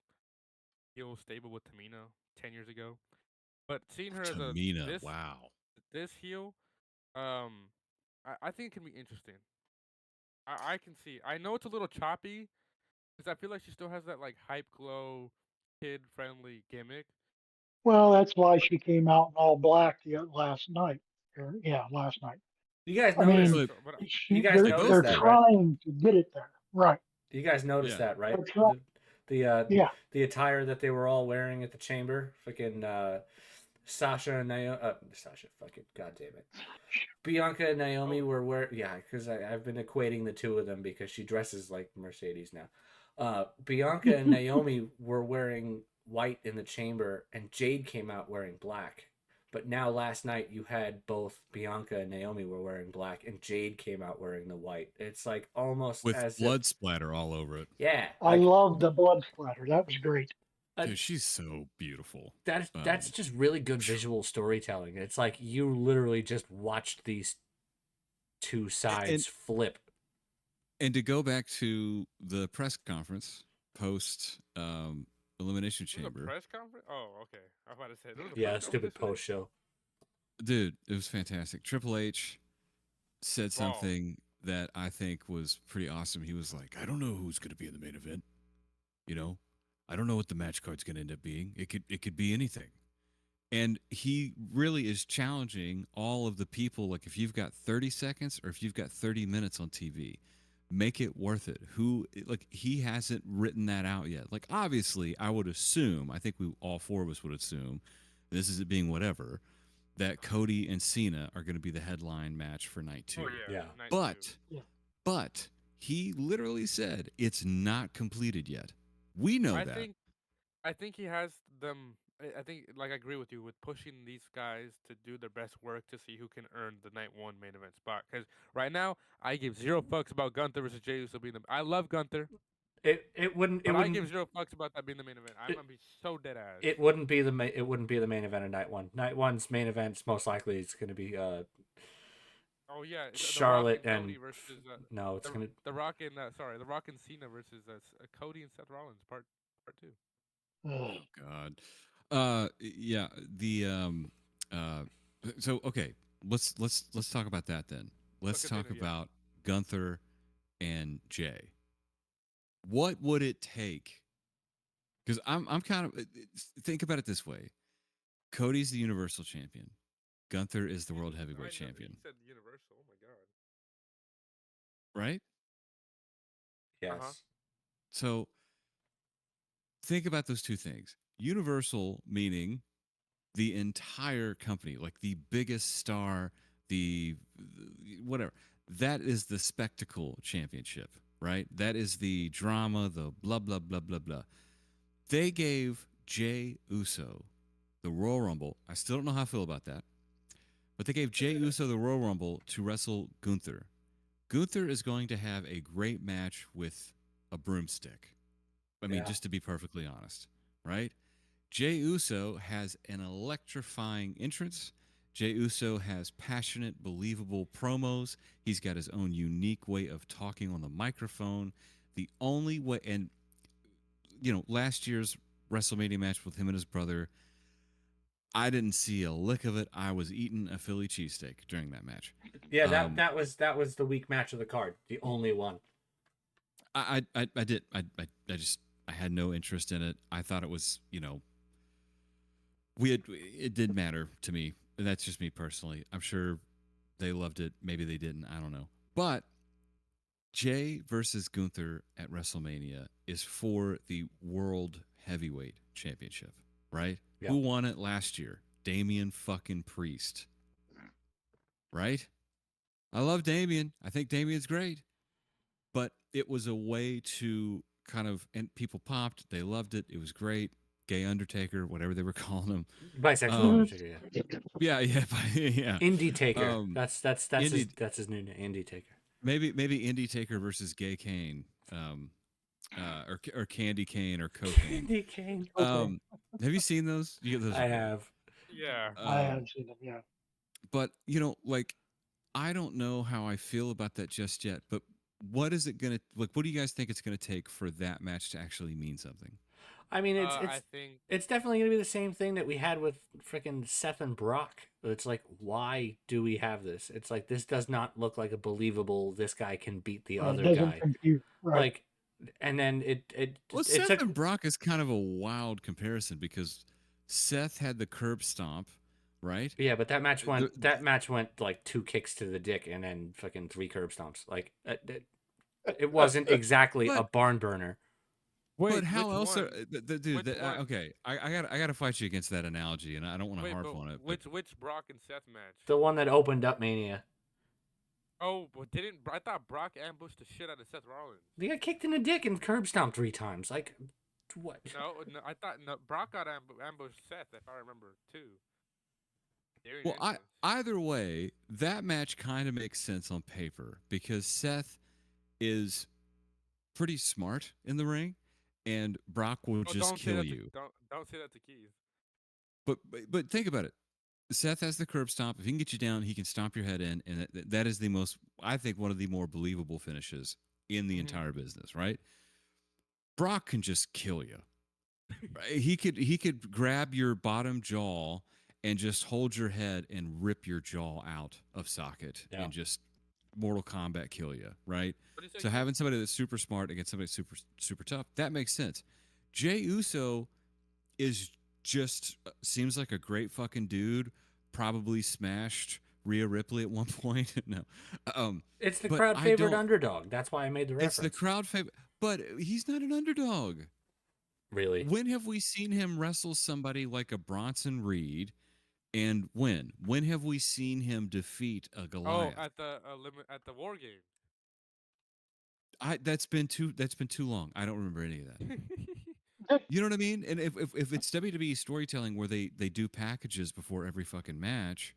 Speaker 1: heel stable with Tamina 10 years ago, but seeing her as a
Speaker 3: Tamina,
Speaker 1: this
Speaker 3: wow.
Speaker 1: this heel, um, I think it can be interesting. I can see. I know it's a little choppy because I feel like she still has that like hype glow, kid friendly gimmick.
Speaker 4: well, that's why she came out in all black last night. Yeah, last night.
Speaker 2: You guys
Speaker 4: I
Speaker 2: notice?
Speaker 4: mean,
Speaker 3: But
Speaker 2: You guys
Speaker 3: they
Speaker 2: notice
Speaker 3: both
Speaker 4: they're
Speaker 2: that,
Speaker 3: did.
Speaker 2: right?
Speaker 4: trying to get it there, right?
Speaker 2: You guys noticed
Speaker 3: Yeah.
Speaker 2: that, right?
Speaker 4: They're trying,
Speaker 2: The uh,
Speaker 4: yeah.
Speaker 2: the attire that they were all wearing at the chamber, fucking Sasha and Naomi, Sasha, fucking goddamn it, Bianca and Naomi
Speaker 1: Oh,
Speaker 2: were wearing, yeah, because I've been equating the two of them because she dresses like Mercedes now. Bianca and Naomi were wearing white in the chamber, and Jade came out wearing black. But now last night you had both Bianca and Naomi were wearing black, and Jade came out wearing the white. It's like almost
Speaker 3: With
Speaker 2: as if,
Speaker 3: blood splatter all over it.
Speaker 2: yeah,
Speaker 4: I
Speaker 2: like
Speaker 4: love the blood splatter. That was great.
Speaker 2: uh,
Speaker 3: Dude, she's so beautiful.
Speaker 2: that's just really good visual storytelling. It's like you literally just watched these two
Speaker 3: And
Speaker 2: sides flip.
Speaker 3: and to go back to the press conference post elimination
Speaker 1: there was a
Speaker 3: chamber,
Speaker 1: press conference. Oh, okay. I was about to say there was a press
Speaker 2: Yeah,
Speaker 1: conference
Speaker 2: stupid
Speaker 1: yesterday.
Speaker 2: post show.
Speaker 3: dude, it was fantastic. Triple H said
Speaker 1: Raw.
Speaker 3: something that I think was pretty awesome. He was like, "I don't know who's going to be in the main event. You know, I don't know what the match card's going to end up being. It could be anything." And he really is challenging all of the people. Like, if you've got 30 seconds or if you've got 30 minutes on TV, make it worth it. Like, he hasn't written that out yet. Like, obviously, I would assume, I think we all four of us would assume, this is it being whatever, that Cody and Cena are going to be the headline match for night
Speaker 1: Oh
Speaker 3: two.
Speaker 1: yeah,
Speaker 2: Yeah.
Speaker 1: night two.
Speaker 3: But,
Speaker 4: Yeah.
Speaker 3: but he literally said it's not completed yet. We know
Speaker 1: I
Speaker 3: that.
Speaker 1: think I think he has them. I think like I agree with you with pushing these guys to do their best work to see who can earn the night one main event spot. Because right now I give zero fucks about Gunther versus Jey Uso being the. I love Gunther.
Speaker 2: It wouldn't. It
Speaker 1: But I
Speaker 2: wouldn't.
Speaker 1: give 0 fucks about that being the main event. I'm gonna be so dead ass.
Speaker 2: It wouldn't be the It wouldn't be the main event of night one. Night one's main event's most likely it's going to be
Speaker 1: Oh yeah, the Rock
Speaker 2: Charlotte
Speaker 1: and Cody
Speaker 2: and
Speaker 1: versus
Speaker 2: no, it's going to
Speaker 1: the Rock and the Rock and Cena versus Cody and Seth Rollins part 2.
Speaker 3: Oh God. Yeah. Uh. So okay, let's talk about that then. Let's
Speaker 1: So
Speaker 3: talk
Speaker 1: continue, yeah.
Speaker 3: about Gunther and Jay. What would it take? Because I'm kind of think about it this way: Cody's the Universal Champion. Gunther is the World Heavyweight
Speaker 1: I know,
Speaker 3: Champion,
Speaker 1: you said Universal. Oh my god.
Speaker 3: right?
Speaker 1: Uh-huh.
Speaker 2: yes.
Speaker 3: So think about those two things. Universal meaning the entire company, like the biggest star, the whatever. That is the spectacle championship, right? That is the drama, the blah blah blah blah blah. They gave Jay Uso the Royal Rumble. I still don't know how I feel about that, but they gave Jay Uso the Royal Rumble to wrestle Gunther. Gunther is going to have a great match with a broomstick. I mean,
Speaker 2: Yeah.
Speaker 3: just to be perfectly honest, right? Jay Uso has an electrifying entrance. Jay Uso has passionate, believable promos. He's got his own unique way of talking on the microphone. The only way, and last year's WrestleMania match with him and his brother, I didn't see a lick of it. I was eating a Philly cheesesteak during that match.
Speaker 2: Yeah, that was the weak match of the card, the only one.
Speaker 3: I did. I had no interest in it. I thought it was, it didn't matter to me. That's just me personally. I'm sure they loved it. Maybe they didn't. I don't know. But Jay versus Gunther at WrestleMania is for the World Heavyweight Championship, right?
Speaker 2: Yeah.
Speaker 3: Who won it last year? Damian fucking Priest. Right? I love Damian. I think Damian's great. But it was a way to kind of, and people popped. They loved it. It was great. Gay Undertaker, whatever they were calling him.
Speaker 2: Bisexual Undertaker,
Speaker 3: Yeah, yeah, yeah.
Speaker 2: Indie Taker. That's
Speaker 3: Indie,
Speaker 2: his new name, Indie Taker.
Speaker 3: maybe Indie Taker versus Gay Kane, or Candy Cane or Cocaine.
Speaker 2: Indie Kane.
Speaker 3: Have you seen those? Those
Speaker 2: I have.
Speaker 1: Yeah.
Speaker 4: I haven't seen them. Yeah.
Speaker 3: But like, I don't know how I feel about that just yet. But what is it gonna like? What do you guys think it's gonna take for that match to actually mean something?
Speaker 2: I mean,
Speaker 1: I think
Speaker 2: it's definitely gonna be the same thing that we had with freaking Seth and Brock. It's like, why do we have this? It's like this does not look like a believable. This guy can beat the
Speaker 4: It
Speaker 2: other
Speaker 4: doesn't
Speaker 2: guy.
Speaker 4: compute. Right.
Speaker 2: Like, and then it
Speaker 3: Seth
Speaker 2: took.
Speaker 3: and Brock is kind of a wild comparison because Seth had the curb stomp, right?
Speaker 2: Yeah, but that match went like 2 kicks to the dick and then fucking 3 curb stomps. Like it wasn't exactly a
Speaker 3: But
Speaker 2: barn burner.
Speaker 1: wait,
Speaker 3: but how
Speaker 1: which
Speaker 3: else
Speaker 1: one?
Speaker 3: are dude?
Speaker 1: Which one?
Speaker 3: Okay, I got to fight you against that analogy, and I don't want to
Speaker 1: Wait,
Speaker 3: harp
Speaker 1: but
Speaker 3: on it. But
Speaker 1: which Brock and Seth match?
Speaker 2: The one that opened up Mania.
Speaker 1: Oh, but I thought Brock ambushed the shit out of Seth Rollins.
Speaker 2: They got kicked in the dick and curb stomped 3 times. Like, what?
Speaker 1: No, I thought Brock got ambushed Seth, if I remember too.
Speaker 3: well, either way, that match kind of makes sense on paper because Seth is pretty smart in the ring, and Brock will just kill you.
Speaker 1: Don't say that to Keith.
Speaker 3: But think about it. Seth has the curb stomp. If he can get you down, he can stomp your head in, and that is the most, I think, one of the more believable finishes in the entire business. Right? Brock can just kill you. He could grab your bottom jaw and just hold your head and rip your jaw out of socket and just Mortal Kombat kill you. Right? So having somebody that's super smart against somebody super tough, that makes sense. Jay Uso is just seems like a great fucking dude. Probably smashed Rhea Ripley at one point. No,
Speaker 2: It's the crowd favorite underdog. That's why I made the reference.
Speaker 3: It's the crowd favorite, but he's not an underdog.
Speaker 2: Really?
Speaker 3: When have we seen him wrestle somebody like a Bronson Reed? And when have we seen him defeat a Goliath?
Speaker 1: Oh, at the War Game.
Speaker 3: That's been too long. I don't remember any of that. You know what I mean? And if it's WWE storytelling where they do packages before every fucking match,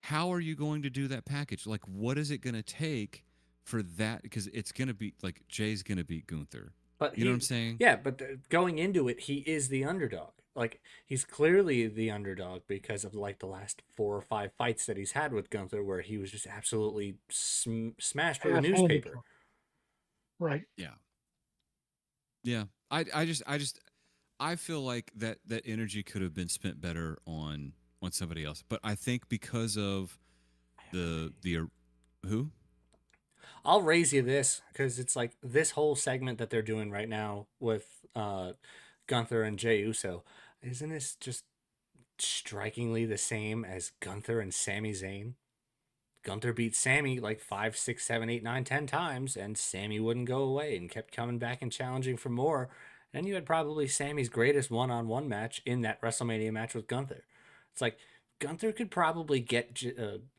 Speaker 3: how are you going to do that package? Like, what is it going to take for that? Because it's going to be like Jay's going to beat Gunther.
Speaker 2: But
Speaker 3: You know what I'm saying?
Speaker 2: yeah, but going into it, he is the underdog. Like he's clearly the underdog because of like the last 4 or 5 fights that he's had with Gunther, where he was just absolutely smashed with a
Speaker 4: Half-handed to
Speaker 2: newspaper.
Speaker 4: him. Right.
Speaker 3: Yeah. Yeah. I feel like that energy could have been spent better on somebody else. But I think because of the who?
Speaker 2: I'll raise you this because it's like this whole segment that they're doing right now with Gunther and Jey Uso. Isn't this just strikingly the same as Gunther and Sami Zayn? Gunther beat Sammy like 5, 6, 7, 8, 9, 10 times, and Sammy wouldn't go away and kept coming back and challenging for more. And you had probably Sammy's greatest one-on-one match in that WrestleMania match with Gunther. It's like Gunther could probably get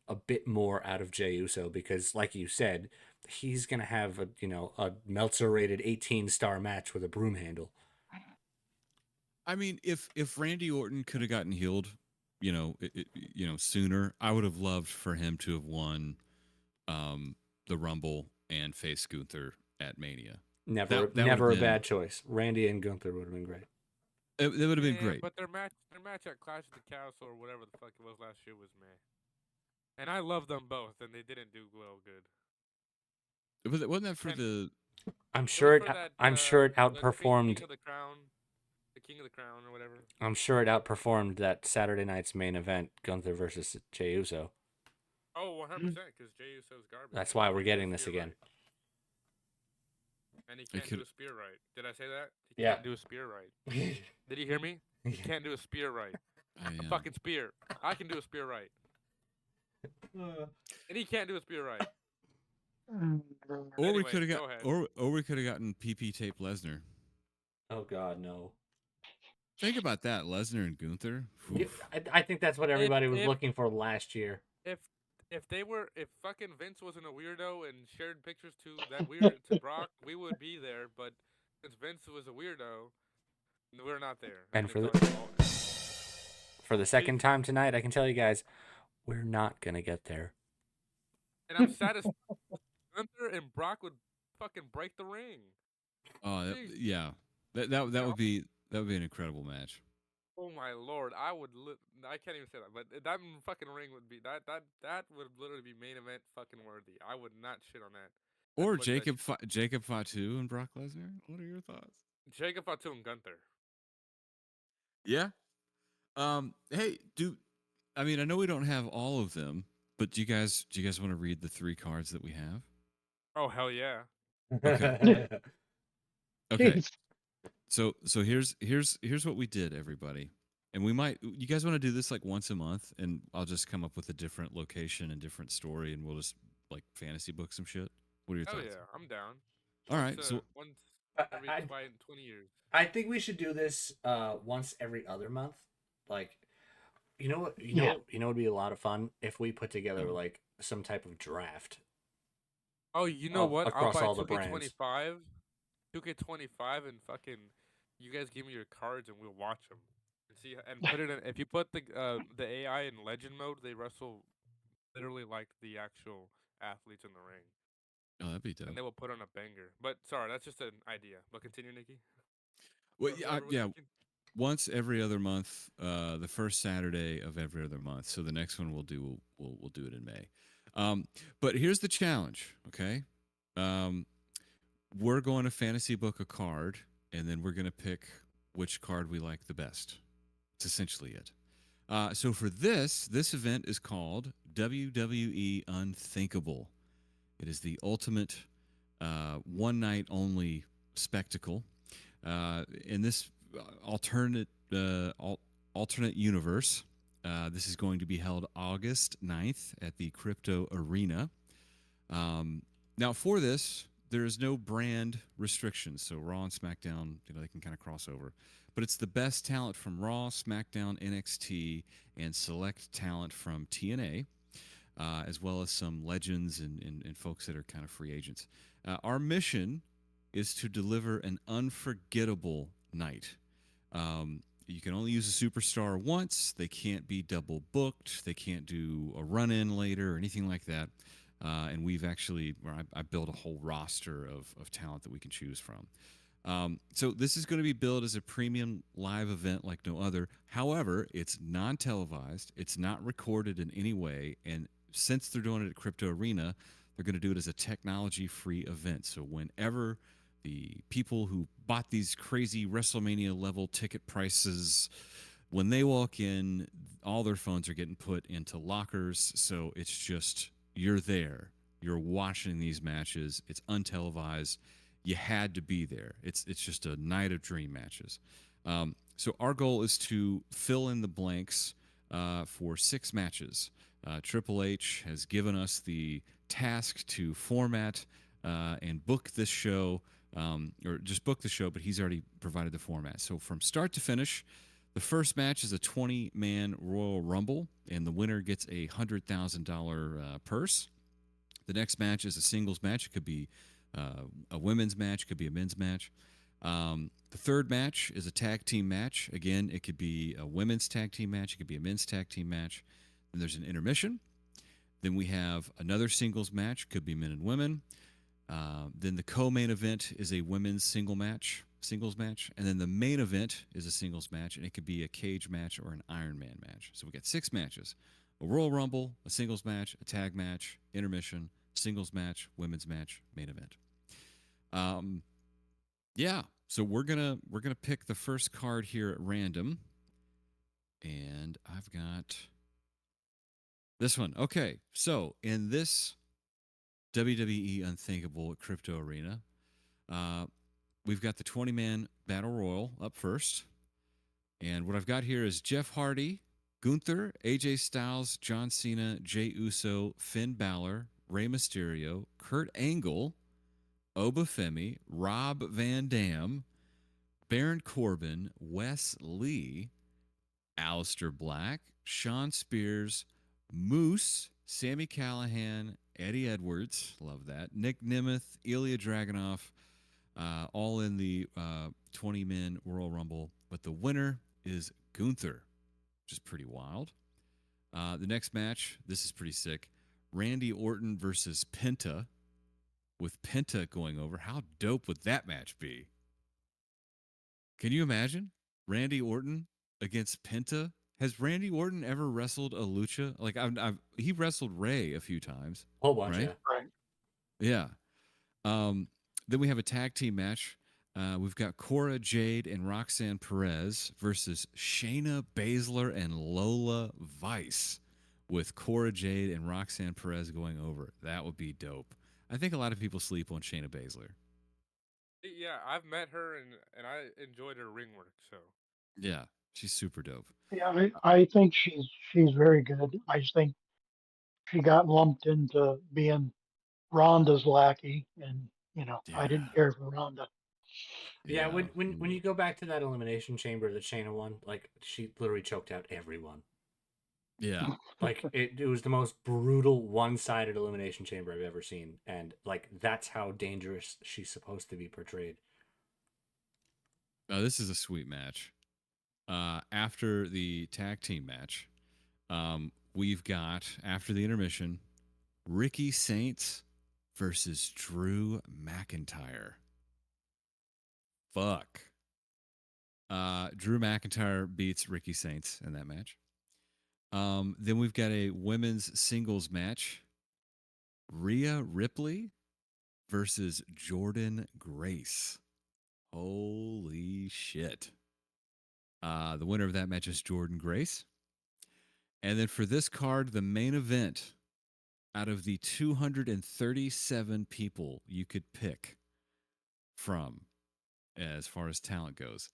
Speaker 2: a bit more out of Jey Uso because, like you said, he's gonna have a Meltzer rated 18-star match with a broom handle.
Speaker 3: I mean, if Randy Orton could have gotten healed, sooner, I would have loved for him to have won the Rumble and face Gunther at Mania. That would have
Speaker 2: Never a
Speaker 3: been
Speaker 2: bad choice. Randy and Gunther would have been great.
Speaker 3: that would have been
Speaker 1: Yeah,
Speaker 3: great.
Speaker 1: but their match at Clash of the Castle or whatever the fuck it was last year was meh. And I love them both, and they didn't do well good.
Speaker 3: Wasn't that for
Speaker 1: And
Speaker 3: the?
Speaker 2: I'm
Speaker 1: it was
Speaker 2: sure
Speaker 1: for that
Speaker 2: I'm sure it
Speaker 1: the
Speaker 2: outperformed.
Speaker 1: King of the Crown, the King of the Crown or whatever.
Speaker 2: I'm sure it outperformed that Saturday night's main event, Gunther versus Jey Uso.
Speaker 1: Oh, 100%, because Jey Uso's garbage.
Speaker 2: That's
Speaker 1: and he
Speaker 2: why we're
Speaker 1: can't do a
Speaker 2: getting this
Speaker 1: spear
Speaker 2: again.
Speaker 1: right. And he
Speaker 3: It
Speaker 1: can't do
Speaker 3: could.
Speaker 1: a spear right. Did I say that? He
Speaker 2: Yeah.
Speaker 1: can't do a spear right. Did you hear me? He can't do a spear right. A
Speaker 3: Yeah.
Speaker 1: fucking spear. I can do a spear right. And he can't do a spear right.
Speaker 3: Or we
Speaker 1: Anyways,
Speaker 3: could have got,
Speaker 1: go ahead.
Speaker 3: or we could have gotten PP tape Lesnar.
Speaker 2: Oh God, no.
Speaker 3: Think about that, Lesnar and Gunther.
Speaker 2: Yeah,
Speaker 3: Oof.
Speaker 2: I think that's what everybody was
Speaker 1: if
Speaker 2: looking for last year.
Speaker 1: if if fucking Vince wasn't a weirdo and shared pictures to Brock, we would be there. But since Vince was a weirdo, we're not there. I
Speaker 2: And
Speaker 1: can
Speaker 2: for
Speaker 1: tell you all.
Speaker 2: the second time tonight, I can tell you guys, we're not gonna get there.
Speaker 1: And I'm sad as Gunther and Brock would fucking break the ring.
Speaker 3: Oh,
Speaker 1: Jeez.
Speaker 3: yeah. That would be an incredible match.
Speaker 1: Oh my lord, I can't even say that, but that fucking ring would be that would literally be main event fucking worthy. I would not shit on that.
Speaker 3: Or
Speaker 1: That's what that
Speaker 3: Jacob Fatu and Brock Lesnar. What are your thoughts?
Speaker 1: Jacob Fatu and Gunther.
Speaker 3: Yeah. Hey, I mean, I know we don't have all of them, but do you guys want to read the 3 cards that we have?
Speaker 1: Oh hell yeah.
Speaker 3: Okay. Okay.
Speaker 4: Jeez.
Speaker 3: So here's what we did, everybody. And you guys want to do this like once a month, and I'll just come up with a different location and different story, and we'll just like fantasy book some shit. What are your
Speaker 1: Hell
Speaker 3: thoughts?
Speaker 1: yeah, I'm down.
Speaker 3: All right. So
Speaker 1: Once
Speaker 2: I,
Speaker 1: every
Speaker 2: I,
Speaker 1: 20 years.
Speaker 2: I think we should do this once every other month. Like, you know what?
Speaker 4: Yeah.
Speaker 2: Would be a lot of fun if we put together
Speaker 3: Yeah.
Speaker 2: like some type of draft.
Speaker 1: Oh, you know what? I'll
Speaker 2: across
Speaker 1: buy
Speaker 2: all the brands.
Speaker 1: 2K25, 2K25, and fucking you guys give me your cards and we'll watch them and see and put it in. If you put the AI in legend mode, they wrestle literally like the actual athletes in the ring.
Speaker 3: Oh, that'd be dope.
Speaker 1: And they will put on a banger. But sorry, that's just an idea. But continue, Nikki.
Speaker 3: Well,
Speaker 1: Or
Speaker 3: yeah,
Speaker 1: whoever was
Speaker 3: yeah.
Speaker 1: thinking.
Speaker 3: Once every other month, the first Saturday of every other month. So the next one we'll do it in May. But here's the challenge, okay? We're going to fantasy book a card, and then we're going to pick which card we like the best. It's essentially it. So for this event is called WWE Unthinkable. It is the ultimate one night only spectacle. In this alternate universe, this is going to be held August 9th at the Crypto Arena. Now, for this, there is no brand restrictions, so Raw and SmackDown, they can kind of cross over. But it's the best talent from Raw, SmackDown, NXT, and select talent from TNA, as well as some legends and folks that are kind of free agents. Our mission is to deliver an unforgettable night. You can only use a superstar once. They can't be double booked. They can't do a run-in later or anything like that. And we've actually, I built a whole roster of talent that we can choose from. So this is going to be billed as a premium live event like no other. However, it's non-televised. It's not recorded in any way. And since they're doing it at Crypto Arena, they're going to do it as a technology-free event. So whenever the people who bought these crazy WrestleMania level ticket prices, when they walk in, all their phones are getting put into lockers. So it's just you're there. You're watching these matches. It's untelevised. You had to be there. It's just a night of dream matches. So our goal is to fill in the blanks for 6 matches. Triple H has given us the task to format and book this show, or just book the show, but he's already provided the format. So from start to finish, the first match is a 20-man Royal Rumble, and the winner gets a $100,000 purse. The next match is a singles match. It could be a women's match, could be a men's match. The third match is a tag team match. Again, it could be a women's tag team match. It could be a men's tag team match. Then there's an intermission. Then we have another singles match. Could be men and women. Then the co-main event is a women's singles match, and then the main event is a singles match, and it could be a cage match or an Iron Man match. So we got 6 matches: a Royal Rumble, a singles match, a tag match, intermission, singles match, women's match, main event. Yeah. So we're gonna pick the first card here at random, and I've got this one. Okay, so in this WWE Unthinkable at Crypto Arena, we've got the 20-man Battle Royal up first, and what I've got here is Jeff Hardy, Gunther, AJ Styles, John Cena, Jey Uso, Finn Balor, Rey Mysterio, Kurt Angle, Oba Femi, Rob Van Dam, Baron Corbin, Wes Lee, Aleister Black, Sean Spears, Moose, Sammy Callahan, Eddie Edwards, love that, Nick Nemeth, Ilya Dragunov, all in the 20-man Royal Rumble. But the winner is Gunther, which is pretty wild. The next match, this is pretty sick. Randy Orton versus Penta, with Penta going over. How dope would that match be? Can you imagine Randy Orton against Penta? Has Randy Orton ever wrestled a lucha? Like he wrestled Ray a few times,
Speaker 2: Whole bunch,
Speaker 3: right?
Speaker 2: yeah.
Speaker 4: Right.
Speaker 3: Yeah. Then we have a tag team match. We've got Cora Jade and Roxanne Perez versus Shayna Baszler and Lola Vice, with Cora Jade and Roxanne Perez going over. That would be dope. I think a lot of people sleep on Shayna Baszler.
Speaker 1: Yeah, I've met her and I enjoyed her ring work. So
Speaker 3: Yeah, she's super dope.
Speaker 4: Yeah, I think she's very good. I just think she got lumped into being Rhonda's lackey, and I
Speaker 3: Yeah,
Speaker 4: didn't care for Rhonda.
Speaker 2: Yeah,
Speaker 3: yeah,
Speaker 2: when you go back to that elimination chamber that Shayna won, like she literally choked out everyone.
Speaker 3: yeah.
Speaker 2: Like it was the most brutal one-sided elimination chamber I've ever seen, and like that's how dangerous she's supposed to be portrayed.
Speaker 3: Oh, this is a sweet match. After the tag team match, we've got after the intermission, Ricky Saints versus Drew McIntyre. Fuck. Drew McIntyre beats Ricky Saints in that match. Then we've got a women's singles match. Rhea Ripley versus Jordan Grace. Holy shit. The winner of that match is Jordan Grace. And then for this card, the main event, out of the 237 people you could pick from as far as talent goes,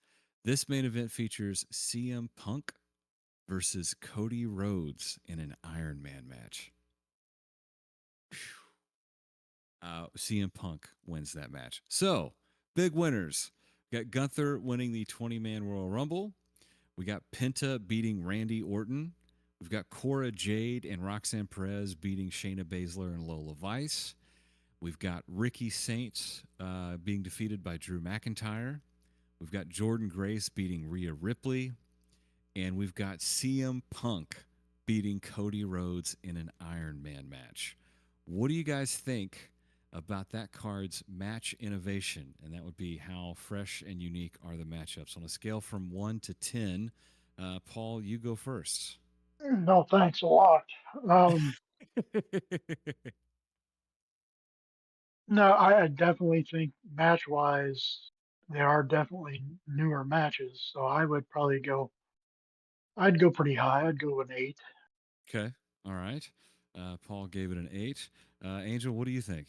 Speaker 3: this main event features CM Punk versus Cody Rhodes in an Iron Man match. CM Punk wins that match. So, big winners. We got Gunther winning the 20-man Royal Rumble. We got Penta beating Randy Orton. We've got Cora Jade and Roxanne Perez beating Shayna Baszler and Lola Vice. We've got Ricky Saints being defeated by Drew McIntyre. We've got Jordan Grace beating Rhea Ripley. And we've got CM Punk beating Cody Rhodes in an Iron Man match. What do you guys think about that card's match innovation, and that would be how fresh and unique are the matchups on a scale from 1 to 10. Paul, you go first.
Speaker 4: No, thanks a lot. Um, no, I definitely think match wise, they are definitely newer matches. So I would probably go. I'd go pretty high. I'd go an 8.
Speaker 3: Okay. All right. Paul gave it an 8. Angel, what do you think?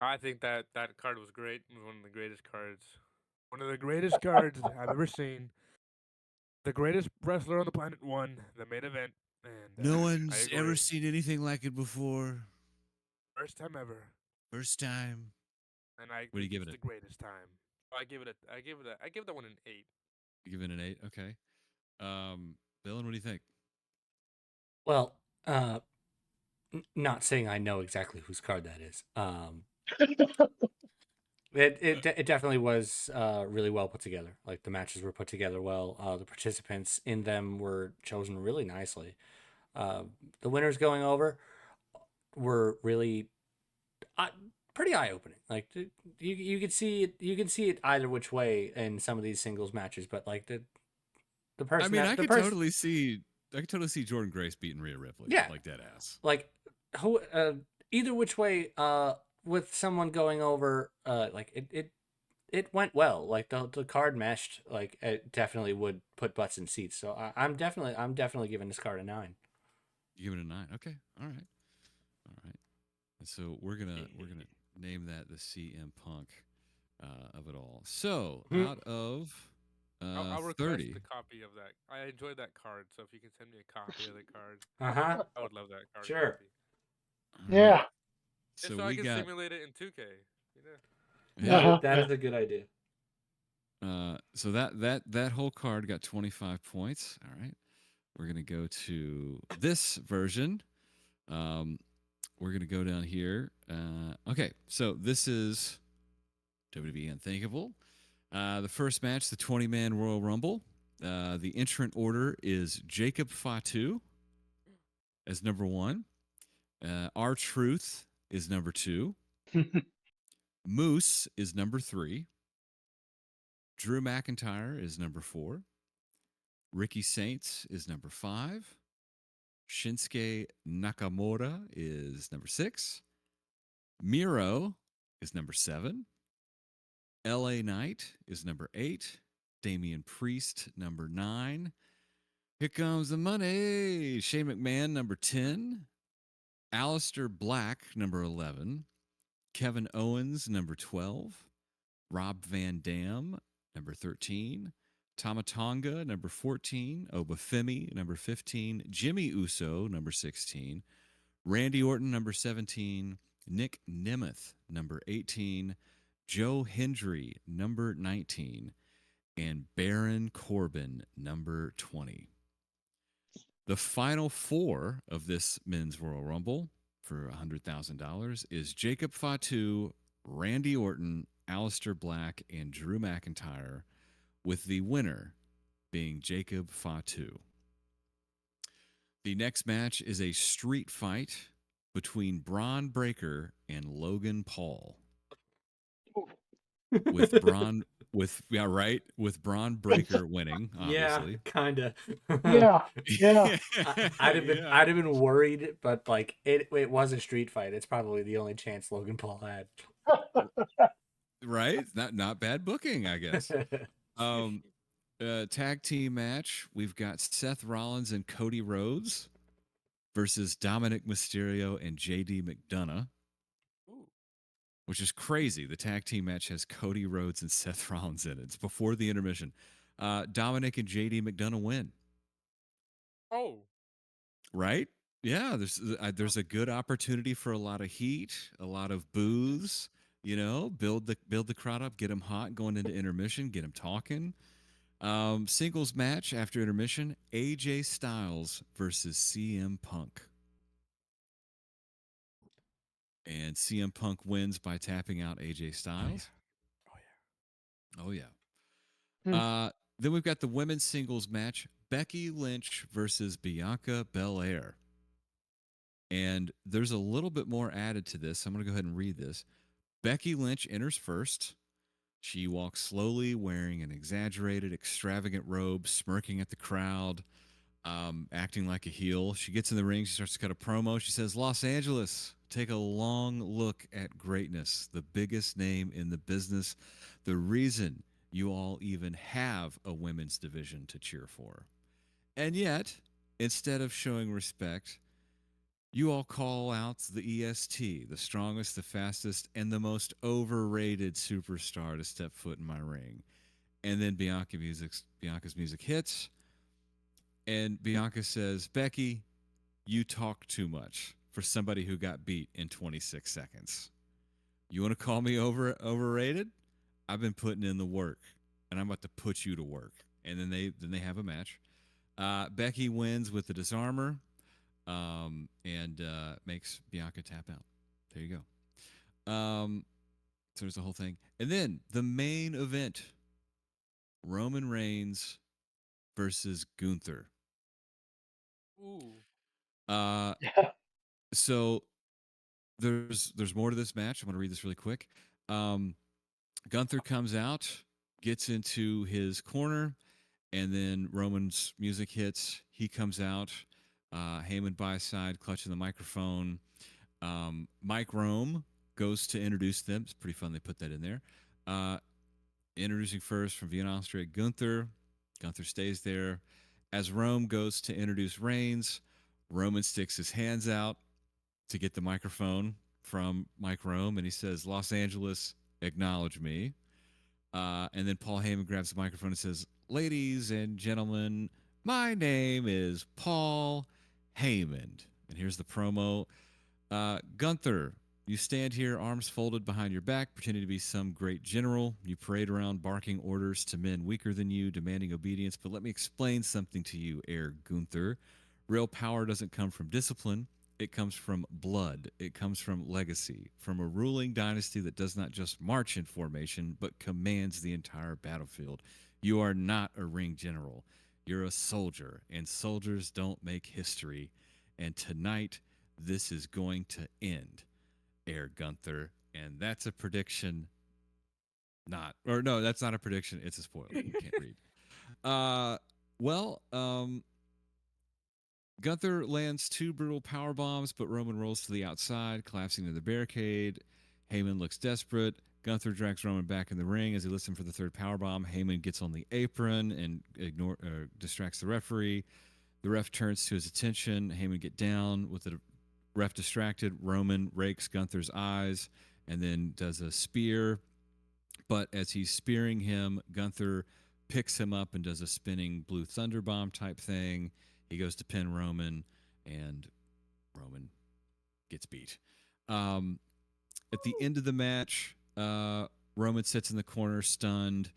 Speaker 1: I think that card was great. It was one of the greatest cards. One of the greatest cards I've ever seen. The greatest wrestler on the planet won the main event, and
Speaker 3: No
Speaker 1: I
Speaker 3: one's ever
Speaker 1: agree.
Speaker 3: seen anything like it before.
Speaker 1: First time ever,
Speaker 3: First time.
Speaker 1: and I
Speaker 3: What are you
Speaker 1: think it's
Speaker 3: giving it?
Speaker 1: the greatest time. I give that one an 8.
Speaker 3: You giving it an 8? Okay. Dylan, what do you think?
Speaker 2: Well, not saying I know exactly whose card that is. It definitely was really well put together. Like the matches were put together well. The participants in them were chosen really nicely. Uh, the winners going over were really uh, pretty eye opening. Like you could see it, you can see it either which way in some of these singles matches. But like the
Speaker 3: I
Speaker 2: person
Speaker 3: mean,
Speaker 2: that the person
Speaker 3: I could totally see Jordan Grace beating Rhea Ripley
Speaker 2: yeah,
Speaker 3: like dead ass.
Speaker 2: like who either which way with someone going over like it went well. Like the card meshed. Like it definitely would put butts in seats. So I'm definitely giving this card a 9.
Speaker 3: You give it a 9. Okay. All right. All right. And so we're gonna name that the CM Punk of it all. So out of
Speaker 1: I'll request
Speaker 3: 30.
Speaker 1: the copy of that. I enjoyed that card, so if you can send me a copy of the card,
Speaker 2: Uh-huh.
Speaker 1: I would love that card
Speaker 2: Sure.
Speaker 1: copy.
Speaker 3: All right.
Speaker 4: Yeah.
Speaker 1: Just
Speaker 3: So
Speaker 1: so I
Speaker 3: we
Speaker 1: can
Speaker 3: got
Speaker 1: simulate it in 2K. You know.
Speaker 3: yeah.
Speaker 2: That is a good idea.
Speaker 3: So that whole card got 25 points. All right. We're gonna go to this version. Um, we're gonna go down here. Okay. So this is WWE Unthinkable. The first match, the 20-man Royal Rumble. The entrant order is Jacob Fatu as number 1. R Truth is number 2. Moose is number 3. Drew McIntyre is number 4. Ricky Saints is number 5. Shinsuke Nakamura is number 6. Miro is number 7. LA Knight is number 8. Damian Priest, number 9. Here comes the money. Shane McMahon, number 10. Alistair Black, number 11. Kevin Owens, number 12. Rob Van Dam, number 13. Tamatonga, number 14. Obafemi, number 15. Jimmy Uso, number 16. Randy Orton, number 17. Nick Nemeth, number 18. Joe Hendry, number 19. And Baron Corbin, number 20. The final 4 of this men's Royal Rumble for $100,000 is Jacob Fatu, Randy Orton, Alistair Black, and Drew McIntyre, with the winner being Jacob Fatu. The next match is a street fight between Braun Breaker and Logan Paul. With Braun with Braun Breaker winning,
Speaker 2: Yeah,
Speaker 3: obviously.
Speaker 2: kind of.
Speaker 4: Yeah. Yeah.
Speaker 3: Yeah.
Speaker 2: I'd have been worried, but like it was a street fight. It's probably the only chance Logan Paul had.
Speaker 3: Right? Not bad booking, I guess. Tag team match. We've got Seth Rollins and Cody Rhodes versus Dominic Mysterio and JD McDonough,
Speaker 1: Ooh.
Speaker 3: which is crazy. The tag team match has Cody Rhodes and Seth Rollins in it. It's before the intermission. Dominic and JD McDonough win.
Speaker 1: Oh.
Speaker 3: Right? Yeah, there's a good opportunity for a lot of heat, a lot of booze. You know, build the crowd up, get them hot going into intermission, get them talking. Singles match after intermission: AJ Styles versus CM Punk, and CM Punk wins by tapping out AJ Styles.
Speaker 1: Oh yeah.
Speaker 3: Oh yeah.
Speaker 4: Hmm.
Speaker 3: Then we've got the women's singles match: Becky Lynch versus Bianca Belair. And there's a little bit more added to this. I'm going to go ahead and read this. Becky Lynch enters first. She walks slowly, wearing an exaggerated, extravagant robe, smirking at the crowd, acting like a heel. She gets in the ring. She starts to cut a promo. She says, Los Angeles, take a long look at greatness, the biggest name in the business, the reason you all even have a women's division to cheer for. And yet, instead of showing respect, you all call out the EST, the strongest, the fastest, and the most overrated superstar to step foot in my ring. And then Bianca's music hits, and Bianca says, Becky, you talk too much for somebody who got beat in 26 seconds. You want to call me overrated? I've been putting in the work, and I'm about to put you to work. And then they have a match. Becky wins with the disarmer, and makes Bianca tap out. There you go. So there's the whole thing, and then the main event: Roman Reigns versus Gunther.
Speaker 1: Ooh.
Speaker 3: Uh,
Speaker 4: Yeah.
Speaker 3: so there's more to this match. I'm going to read this really quick. Gunther comes out, gets into his corner, and then Roman's music hits. He comes out. Heyman by his side, clutching the microphone. Mike Rome goes to introduce them. It's pretty fun. They put that in there. Introducing first from Vienna, Austria, Gunther. Gunther stays there. As Rome goes to introduce Reigns, Roman sticks his hands out to get the microphone from Mike Rome, and he says, Los Angeles, acknowledge me. And then Paul Heyman grabs the microphone and says, Ladies and gentlemen, my name is Paul Heyman. And here's the promo. Gunther, you stand here, arms folded behind your back, pretending to be some great general. You parade around barking orders to men weaker than you, demanding obedience. But let me explain something to you, Herr Gunther. Real power doesn't come from discipline. It comes from blood. It comes from legacy, from a ruling dynasty that does not just march in formation, but commands the entire battlefield. You are not a ring general. You're a soldier, and soldiers don't make history. And tonight, this is going to end, Herr Gunther. And that's a prediction. No, that's not a prediction. It's a spoiler. You can't read. Well, Gunther lands two brutal power bombs, but Roman rolls to the outside, collapsing to the barricade. Heyman looks desperate. Gunther drags Roman back in the ring as he listens for the third power bomb. Heyman gets on the apron and distracts the referee. The ref turns to his attention. Heyman get down with the ref distracted. Roman rakes Gunther's eyes and then does a spear. But as he's spearing him, Gunther picks him up and does a spinning blue thunder bomb type thing. He goes to pin Roman, and Roman gets beat. At the end of the match, Roman sits in the corner, stunned.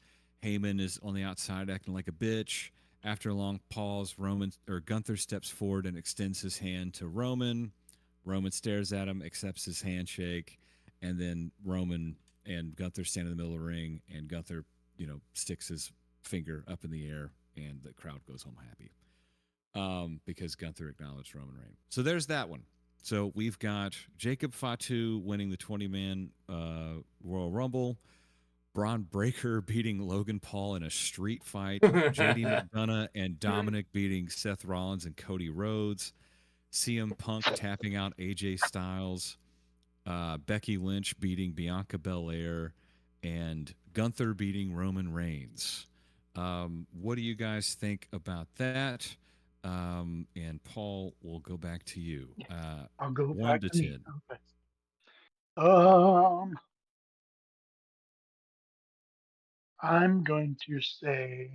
Speaker 3: Heyman is on the outside, acting like a bitch. After a long pause, Gunther steps forward and extends his hand to Roman. Roman stares at him, accepts his handshake, and then Roman and Gunther stand in the middle of the ring, and Gunther, sticks his finger up in the air, and the crowd goes home happy. Because Gunther acknowledged Roman Reigns. So there's that one. So we've got Jacob Fatu winning the 20-man Royal Rumble, Braun Breaker beating Logan Paul in a street fight, JD McDonough and Dominic beating Seth Rollins and Cody Rhodes, CM Punk tapping out AJ Styles, Becky Lynch beating Bianca Belair, and Gunther beating Roman Reigns. What do you guys think about that? And Paul, we'll go back to you.
Speaker 4: I'll go
Speaker 3: 1
Speaker 4: back
Speaker 3: to
Speaker 4: to me.
Speaker 3: 10.
Speaker 4: Okay. Um, I'm going to say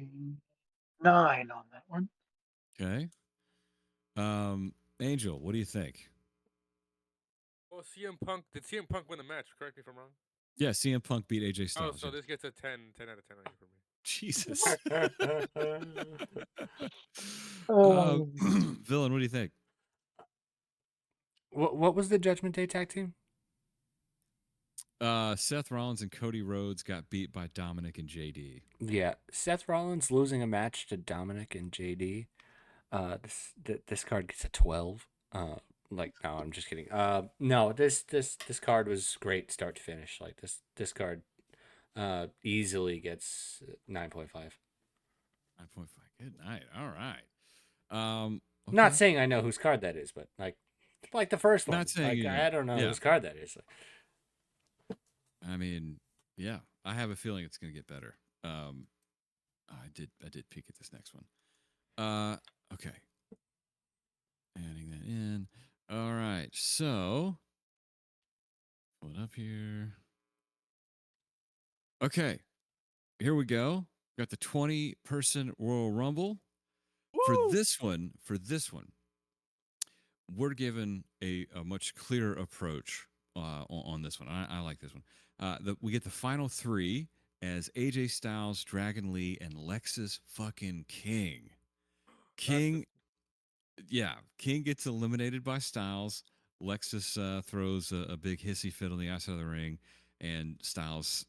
Speaker 4: 9 on that one.
Speaker 3: Okay. Angel, what do you think?
Speaker 1: Well, did CM Punk win the match? Correct me if I'm wrong.
Speaker 3: Yeah, CM Punk beat AJ
Speaker 1: Oh,
Speaker 3: Styles.
Speaker 1: so
Speaker 3: yes.
Speaker 1: this gets a 10 out of 10 on you for me.
Speaker 3: Jesus.
Speaker 4: Oh.
Speaker 3: Villain, what do you think?
Speaker 2: What was the Judgment Day tag team?
Speaker 3: Seth Rollins and Cody Rhodes got beat by Dominic and JD.
Speaker 2: Yeah, Seth Rollins losing a match to Dominic and JD. This card gets a 12. Like, no, I'm just kidding. No, this card was great start to finish. Like this card, easily gets 9.5.
Speaker 3: 9.5. Good night. All right.
Speaker 2: Not
Speaker 3: Okay.
Speaker 2: saying I know whose card that is, but like the first one,
Speaker 3: Not saying
Speaker 2: like
Speaker 3: you know.
Speaker 2: I don't know
Speaker 3: Yeah.
Speaker 2: whose card that is.
Speaker 3: I mean, yeah. I have a feeling it's going to get better. I did peek at this next one. Okay. Adding that in. All right. So, pull it up here. Okay. Here we go. Got the 20-person Royal Rumble. For
Speaker 1: Woo!
Speaker 3: this one, we're given a much clearer approach on this one. I like this one. We get the final three as AJ Styles, Dragon Lee, and Lexus fucking King.
Speaker 1: That's
Speaker 3: King, yeah, King gets eliminated by Styles. Lexus throws a big hissy fit on the outside of the ring, and Styles,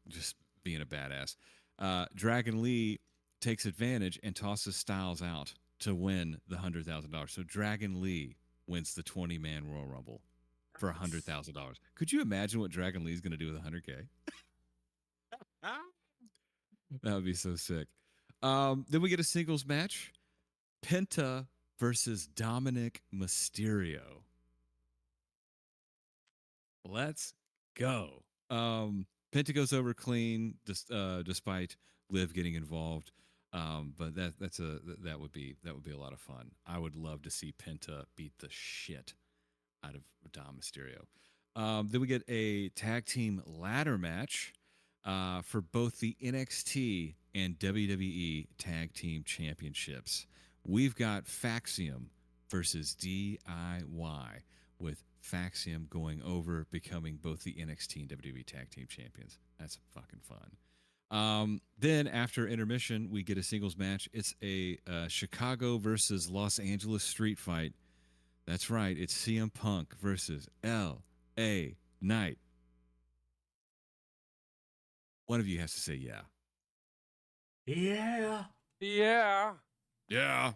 Speaker 3: just being a badass. Dragon Lee takes advantage and tosses Styles out to win the $100,000. So Dragon Lee wins the 20-man Royal Rumble for $100,000. Could you imagine what Dragon Lee is going to do with 100K? That would be so sick. Then we get a singles match. Penta versus Dominic Mysterio. Let's go. Penta goes over clean, despite Liv getting involved. But that would be a lot of fun. I would love to see Penta beat the shit out of Dom Mysterio. Then we get a tag team ladder match for both the NXT and WWE Tag Team Championships. We've got Faxium versus DIY, with Faxium going over, becoming both the NXT and WWE Tag Team Champions. That's fucking fun. Then after intermission, we get a singles match. It's a Chicago versus Los Angeles street fight. That's right. It's CM Punk versus L.A. Knight. One of you has to say yeah.
Speaker 2: Yeah.
Speaker 1: yeah.
Speaker 3: Yeah.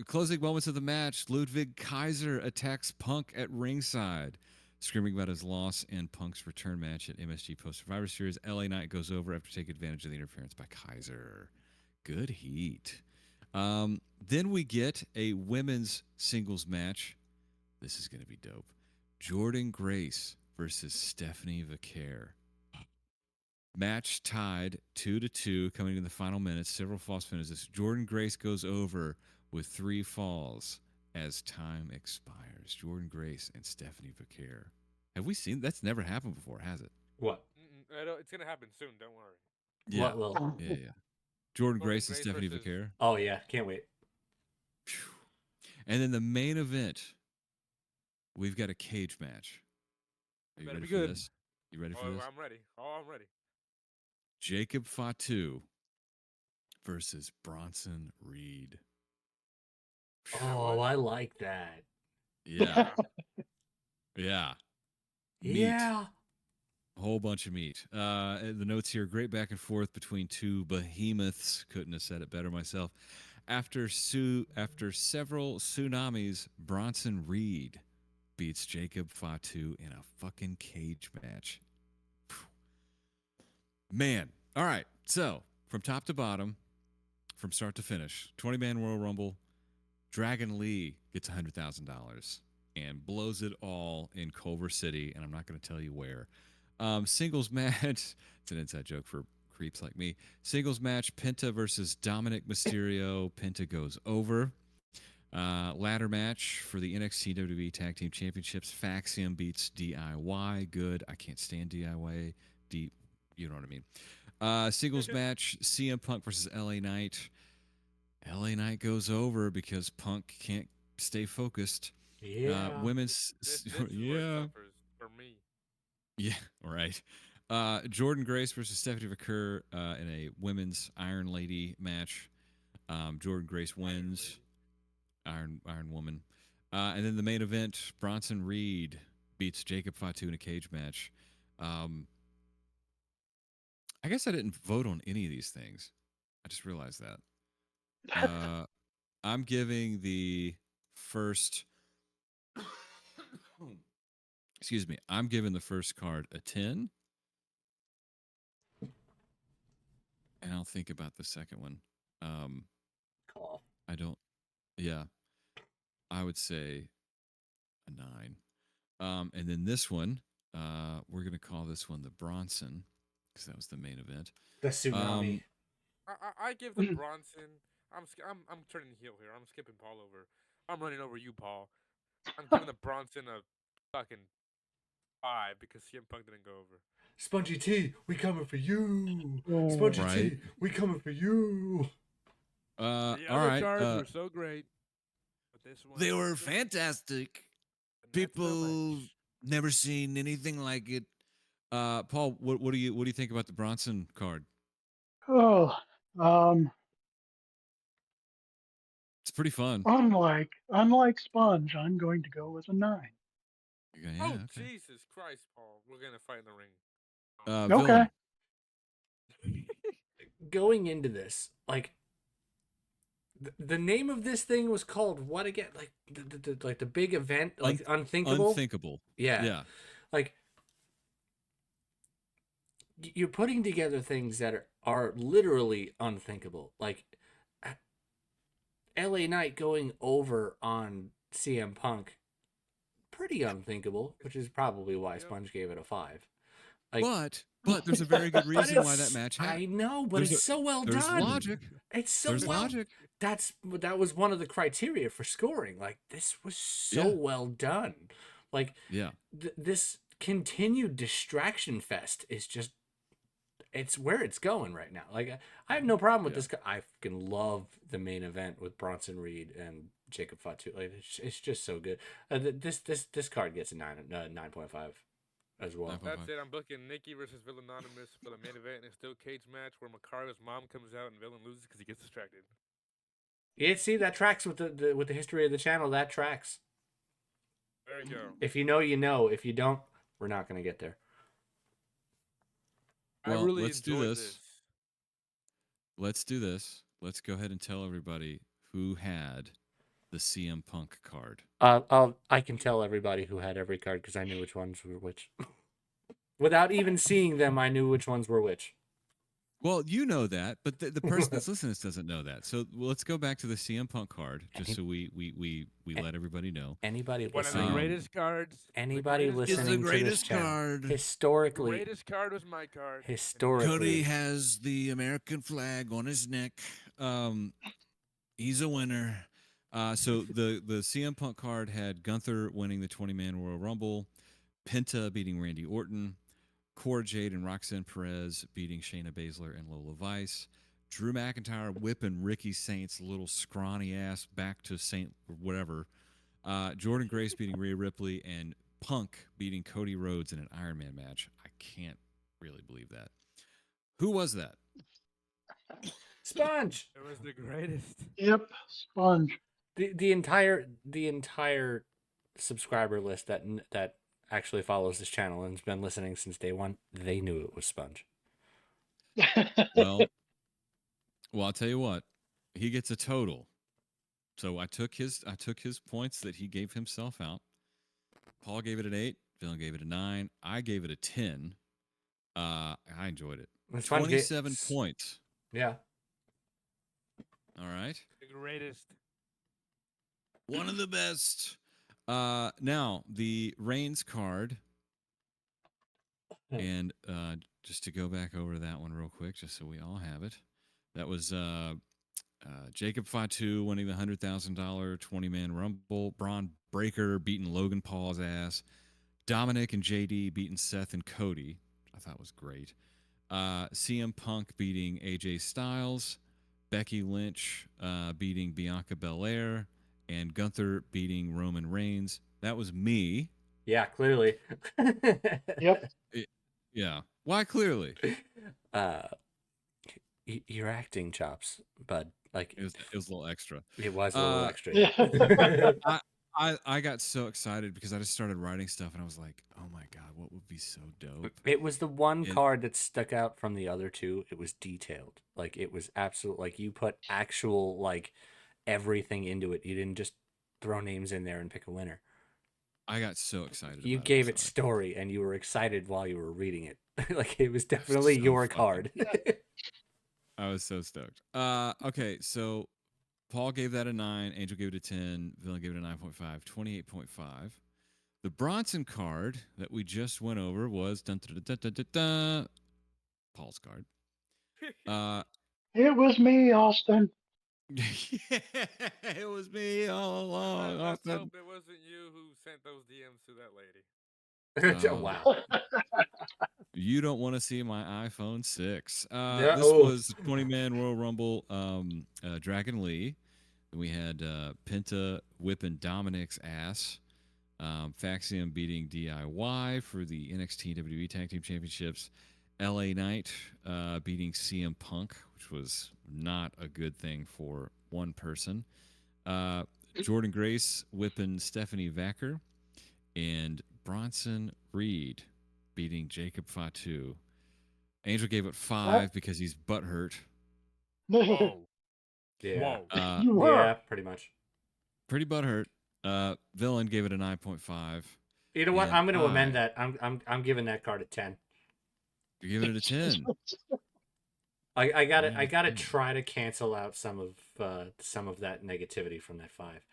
Speaker 3: Closing moments of the match, Ludwig Kaiser attacks Punk at ringside, screaming about his loss and Punk's return match at MSG Post Survivor Series. LA Knight goes over after taking advantage of the interference by Kaiser. Good heat. Then we get a women's singles match. This is going to be dope. Jordan Grace versus Stephanie Vaquer. Match tied 2-2, coming in the final minutes. Several false finishes. Jordan Grace goes over with 3 falls as time expires. Jordan Grace and Stephanie Vaquer. Have we seen that's never happened before, has it?
Speaker 2: What?
Speaker 1: It's gonna happen soon. Don't worry.
Speaker 3: Yeah.
Speaker 2: What will?
Speaker 3: Yeah. Jordan Grace and
Speaker 1: Grace
Speaker 3: Stephanie
Speaker 1: versus-
Speaker 3: Vaquer.
Speaker 2: Oh yeah, can't wait.
Speaker 3: Phew. And then the main event, we've got a cage match. Are you
Speaker 1: Better
Speaker 3: ready
Speaker 1: be
Speaker 3: for
Speaker 1: good.
Speaker 3: this? You ready for this?
Speaker 1: I'm ready. Oh, I'm ready.
Speaker 3: Jacob Fatu versus Bronson Reed.
Speaker 2: Oh, I like that.
Speaker 3: Yeah. Yeah. Meat.
Speaker 2: Yeah.
Speaker 3: A whole bunch of meat. The notes here, great back and forth between two behemoths. Couldn't have said it better myself. After several tsunamis, Bronson Reed beats Jacob Fatu in a fucking cage match. Man. All right. So, from top to bottom, from start to finish, 20-man Royal Rumble, Dragon Lee gets $100,000 and blows it all in Culver City, and I'm not going to tell you where. Singles match, it's an inside joke for creeps like me. Singles match, Penta versus Dominic Mysterio. Penta goes over. Ladder match for the NXT WWE Tag Team Championships. Faxium beats DIY. Good. I can't stand DIY. You know what I mean. Singles match, CM Punk versus LA Knight. LA Knight goes over because Punk can't stay focused.
Speaker 2: Yeah.
Speaker 1: This is where it suffers for me.
Speaker 3: Yeah, right. Jordan Grace versus Stephanie Vaquer in a women's Iron Lady match. Jordan Grace wins. Iron Woman. And then the main event, Bronson Reed beats Jacob Fatu in a cage match. I guess I didn't vote on any of these things. I just realized that. I'm giving the first Excuse me. I'm giving the first card a 10, and I'll think about the second one. Um,
Speaker 2: Cool.
Speaker 3: I don't. Yeah, I would say a 9. And then this one, we're gonna call this one the Bronson because that was the main event.
Speaker 2: The tsunami.
Speaker 3: Um,
Speaker 1: I give the Bronson. I'm turning heel here. I'm skipping Paul over. I'm running over you, Paul. I'm giving the Bronson a fucking 5 because CM Punk didn't go over.
Speaker 2: Spongy T, we coming for you.
Speaker 4: Oh,
Speaker 2: Spongy
Speaker 3: Right.
Speaker 2: T, we coming for you.
Speaker 1: The
Speaker 3: all
Speaker 1: other
Speaker 3: right.
Speaker 1: cards were so great, but this one
Speaker 3: They were
Speaker 1: was the-
Speaker 3: fantastic.
Speaker 1: and that's the
Speaker 3: People
Speaker 1: match.
Speaker 3: never seen anything like it. Paul, what do you think about the Bronson card?
Speaker 4: oh, um,
Speaker 3: It's pretty fun.
Speaker 4: unlike Sponge, I'm going to go with a 9.
Speaker 3: Yeah,
Speaker 1: Oh
Speaker 3: okay.
Speaker 1: Jesus Christ, Paul! We're gonna fight in the ring.
Speaker 4: Okay.
Speaker 3: Villain.
Speaker 2: Going into this, like the name of this thing was called what again? Like like the big event, like unthinkable.
Speaker 3: Unthinkable.
Speaker 2: Yeah.
Speaker 3: Yeah.
Speaker 2: Like you're putting together things that are literally unthinkable. Like LA Knight going over on CM Punk, pretty unthinkable, which is probably why
Speaker 1: Yep.
Speaker 2: Sponge gave it a 5. Like,
Speaker 3: But there's a very good
Speaker 2: but
Speaker 3: reason why that
Speaker 2: it's-
Speaker 3: match
Speaker 2: I
Speaker 3: happened.
Speaker 2: know, but
Speaker 3: There's
Speaker 2: it's so well
Speaker 3: there's
Speaker 2: done.
Speaker 3: logic.
Speaker 2: It's so
Speaker 3: There's
Speaker 2: well.
Speaker 3: logic.
Speaker 2: That was one of the criteria for scoring. Like this was so
Speaker 3: Yeah.
Speaker 2: well done. Like
Speaker 3: Yeah.
Speaker 2: this continued distraction fest is just it's where it's going right now. Like I have no problem with
Speaker 3: Yeah.
Speaker 2: this. I fucking love the main event with Bronson Reed and Jacob Fatu. Like it's just so good. This card gets a 9.5 as well.
Speaker 3: 9.5.
Speaker 1: That's it. I'm booking Nikki versus Villanonymous for the main event in a steel cage match where Makaro's mom comes out and Villain loses because he gets distracted.
Speaker 2: Yeah, see that tracks with the history of the channel. That tracks.
Speaker 1: There you go.
Speaker 2: If you know, you know. If you don't, we're not gonna get there.
Speaker 3: Well,
Speaker 1: I really
Speaker 3: let's do
Speaker 1: enjoyed
Speaker 3: this.
Speaker 1: this.
Speaker 3: Let's do this. Let's go ahead and tell everybody who had the CM Punk card.
Speaker 2: I can tell everybody who had every card because I knew which ones were which. Without even seeing them, I knew which ones were which.
Speaker 3: Well, you know that, but the person that's listening to this doesn't know that. So let's go back to the CM Punk card, just so we let everybody know.
Speaker 2: Anybody
Speaker 1: One of the
Speaker 2: listening,
Speaker 1: greatest cards.
Speaker 2: anybody listening to this channel,
Speaker 3: card.
Speaker 2: historically,
Speaker 1: Greatest card was my card.
Speaker 2: historically,
Speaker 3: Cody has the American flag on his neck. He's a winner. So the CM Punk card had Gunther winning the 20-man Royal Rumble, Penta beating Randy Orton, Cora Jade and Roxanne Perez beating Shayna Baszler and Lola Vice, Drew McIntyre whipping Ricky Saint's little scrawny ass back to Saint whatever, Jordan Grace beating Rhea Ripley, and Punk beating Cody Rhodes in an Iron Man match. I can't really believe that. Who was that?
Speaker 2: Sponge.
Speaker 1: It was the greatest.
Speaker 4: Yep, Sponge.
Speaker 2: The entire subscriber list that actually follows this channel and has been listening since day one, they knew it was Sponge.
Speaker 3: Well, I'll tell you what. He gets a total. So I took his points that he gave himself out. Paul gave it an 8. Dylan gave it a 9. I gave it a 10. I enjoyed it.
Speaker 2: It's fun to get-
Speaker 3: 27 points.
Speaker 2: Yeah.
Speaker 3: All right.
Speaker 1: The greatest.
Speaker 3: One of the best. Now the Reigns card, and just to go back over that one real quick, just so we all have it. That was Jacob Fatu winning the $100,000 20-man Rumble. Braun Breaker beating Logan Paul's ass. Dominic and JD beating Seth and Cody. I thought was great. CM Punk beating AJ Styles. Becky Lynch beating Bianca Belair. And Gunther beating Roman Reigns. That was me.
Speaker 2: Yeah, clearly.
Speaker 4: Yep.
Speaker 3: Yeah. Why clearly?
Speaker 2: Your acting chops, bud. Like
Speaker 3: It was a little extra.
Speaker 2: it was a little extra.
Speaker 4: Yeah.
Speaker 3: I got so excited because I just started writing stuff and I was like, oh my God, what would be so dope?
Speaker 2: It was the one
Speaker 3: It-
Speaker 2: card that stuck out from the other two. It was detailed. Like it was absolute. Like you put actual like everything into it. You didn't just throw names in there and pick a winner.
Speaker 3: I got so excited.
Speaker 2: You
Speaker 3: about
Speaker 2: gave
Speaker 3: it,
Speaker 2: it
Speaker 3: so
Speaker 2: story, and you were excited while you were reading it. Like it was
Speaker 3: I was
Speaker 2: definitely
Speaker 3: so
Speaker 2: your
Speaker 3: fucking.
Speaker 2: card.
Speaker 3: I was so stoked. Okay, so Paul gave that a 9. Angel gave it a 10. Villain gave it a 9.5. 28.5. The Bronson card that we just went over was dun, dun, dun, dun, dun, dun, Paul's card.
Speaker 4: It was me, Austin.
Speaker 3: It was me all along.
Speaker 1: Let's
Speaker 3: Austin.
Speaker 1: hope it wasn't you who sent those DMs to that lady.
Speaker 2: Wow.
Speaker 3: You don't want to see my iPhone 6.
Speaker 2: Yeah,
Speaker 3: This
Speaker 2: oh.
Speaker 3: was the 20-man Royal Rumble Dragon Lee. We had Penta whipping Dominic's ass. Faxium beating DIY for the NXT WWE Tag Team Championships. LA Knight beating CM Punk, which was not a good thing for one person. Jordan Grace whipping Stephanie Vacker. And Bronson Reed beating Jacob Fatu. Angel gave it 5 because he's butthurt.
Speaker 1: Whoa.
Speaker 2: Yeah.
Speaker 1: Whoa.
Speaker 4: You were.
Speaker 2: Yeah, pretty much.
Speaker 3: Pretty butthurt. Villain gave it a 9.5.
Speaker 2: You know what?
Speaker 3: And
Speaker 2: I'm going to amend that. I'm giving that card a 10.
Speaker 3: You're giving it a 10.
Speaker 2: I gotta try to cancel out some of that negativity from that 5.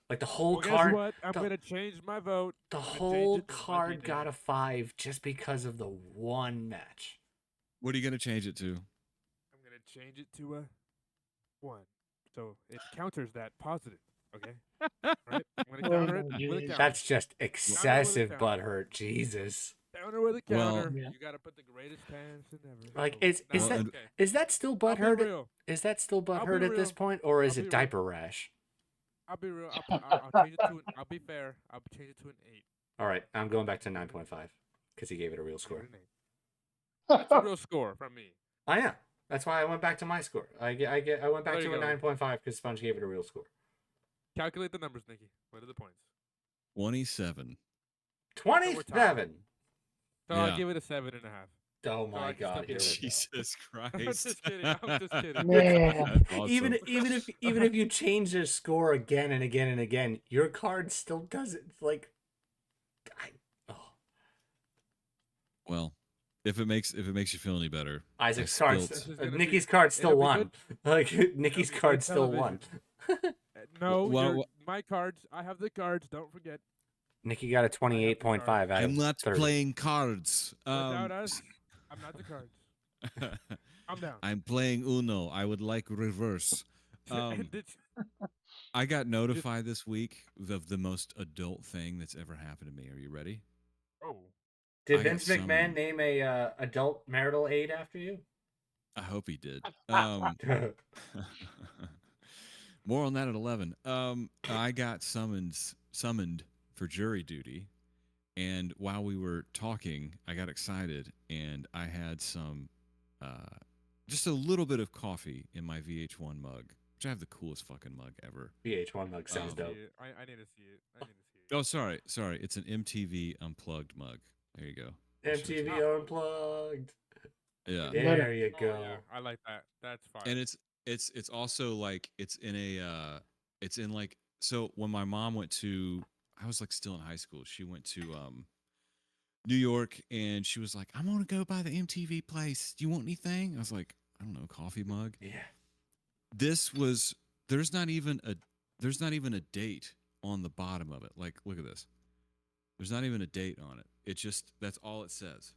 Speaker 2: Like the whole
Speaker 1: Well,
Speaker 2: card.
Speaker 1: Guess what? I'm gonna change my vote.
Speaker 2: The
Speaker 1: I'm gonna change
Speaker 2: whole
Speaker 1: it to
Speaker 2: card
Speaker 1: Lucky
Speaker 2: got
Speaker 1: Day.
Speaker 2: a 5 just because of the one match.
Speaker 3: What are you going to change it to?
Speaker 1: I'm gonna change it to a 1, so it counters that positive. Okay. Right? I'm gonna counter it with a counter.
Speaker 2: That's just excessive butthurt. Jesus.
Speaker 1: Counter with a
Speaker 3: Well-
Speaker 1: counter.
Speaker 4: Yeah.
Speaker 1: You gotta put the greatest pants in ever.
Speaker 2: Like,
Speaker 1: so,
Speaker 2: is
Speaker 1: nah,
Speaker 2: that
Speaker 1: okay.
Speaker 2: is that still
Speaker 1: I'll be
Speaker 2: butthurt?
Speaker 1: real.
Speaker 2: Is that still
Speaker 1: I'll be
Speaker 2: butthurt at this
Speaker 1: real.
Speaker 2: point, or is
Speaker 1: I'll
Speaker 2: it
Speaker 1: be
Speaker 2: diaper rash?
Speaker 1: I'll be real. I'll change it to an. I'll be fair. I'll change it to an 8.
Speaker 2: All right, I'm going back to 9.5 because he gave it a real score.
Speaker 1: It's a real score from me.
Speaker 2: I am. That's why I went back to my score. I went back
Speaker 1: There you
Speaker 2: to a
Speaker 1: go.
Speaker 2: 9.5 because Sponge gave it a real score.
Speaker 1: Calculate the numbers, Nikki. What are the points?
Speaker 3: 27.
Speaker 2: 27.
Speaker 1: So
Speaker 3: Yeah.
Speaker 1: I'll give it a 7.5.
Speaker 2: Oh
Speaker 1: I
Speaker 2: my
Speaker 1: can still
Speaker 2: God!
Speaker 1: be
Speaker 2: Here we go.
Speaker 3: Jesus Christ.
Speaker 1: I'm just kidding. I'm just kidding.
Speaker 4: Man.
Speaker 3: That's awesome.
Speaker 2: Even if you change the score again and again and again, your card still doesn't like.
Speaker 3: Well, if it makes you feel any better,
Speaker 2: Isaac's
Speaker 3: I
Speaker 2: card,
Speaker 3: spilt-
Speaker 1: This is gonna
Speaker 2: Nikki's
Speaker 1: be-
Speaker 2: card still
Speaker 1: it'll be
Speaker 2: won. Like Nikki's
Speaker 1: be good
Speaker 2: card still won.
Speaker 1: No,
Speaker 3: Well,
Speaker 1: my cards. I have the cards. Don't forget.
Speaker 2: Nikki got a 28.5 out of
Speaker 3: I'm not
Speaker 2: 30.
Speaker 3: playing cards.
Speaker 1: Without us, I'm not the cards. I'm down.
Speaker 3: I'm playing Uno. I would like reverse. I got notified this week of the most adult thing that's ever happened to me. Are you ready?
Speaker 1: Oh.
Speaker 2: Did
Speaker 3: I got
Speaker 2: Vince McMahon
Speaker 3: summoned.
Speaker 2: name a adult marital aid after you?
Speaker 3: I hope he did. More on that at 11. I got summoned for jury duty, and while we were talking, I got excited, and I had some, just a little bit of coffee in my VH1 mug, which I have the coolest fucking mug ever.
Speaker 2: VH1 mug sounds dope.
Speaker 1: I need to see it. I need to see it.
Speaker 3: Oh, sorry. It's an MTV Unplugged mug. There you go. I'll show it to
Speaker 2: MTV
Speaker 3: you.
Speaker 2: Unplugged.
Speaker 3: Yeah.
Speaker 2: There you
Speaker 1: Oh,
Speaker 2: go.
Speaker 1: yeah. I like that. That's fine.
Speaker 3: And it's also like it's in like, so when my mom went to, I was like still in high school, she went to New York, and she was like, I'm gonna go by the MTV place, do you want anything? I was like, I don't know, coffee mug.
Speaker 2: Yeah.
Speaker 3: This was, there's not even a date on the bottom of it. Like, look at this, there's not even a date on it. It just, that's all it says,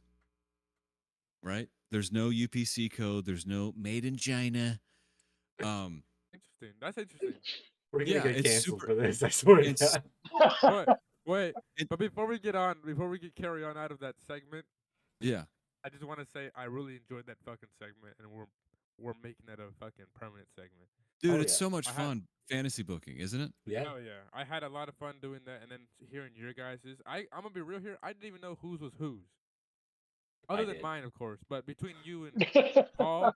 Speaker 3: right? There's no UPC code, there's no made in China.
Speaker 1: Interesting. That's interesting.
Speaker 2: We're gonna
Speaker 3: Yeah,
Speaker 2: get
Speaker 3: it's
Speaker 2: canceled
Speaker 3: super-
Speaker 2: for this. I swear to
Speaker 3: it's-
Speaker 2: God.
Speaker 1: Wait.
Speaker 3: It-
Speaker 1: But before we carry on out of that segment,
Speaker 3: Yeah.
Speaker 1: I just want to say I really enjoyed that fucking segment, and we're making that a fucking permanent segment.
Speaker 3: Dude,
Speaker 2: Oh,
Speaker 3: it's
Speaker 2: yeah.
Speaker 3: so much
Speaker 1: I had-
Speaker 3: fun fantasy booking, isn't it?
Speaker 2: Yeah.
Speaker 1: Oh yeah, I had a lot of fun doing that, and then hearing your guys's. I'm gonna be real here. I didn't even know whose was whose, other than
Speaker 2: did.
Speaker 1: mine, of course. But between you and Paul,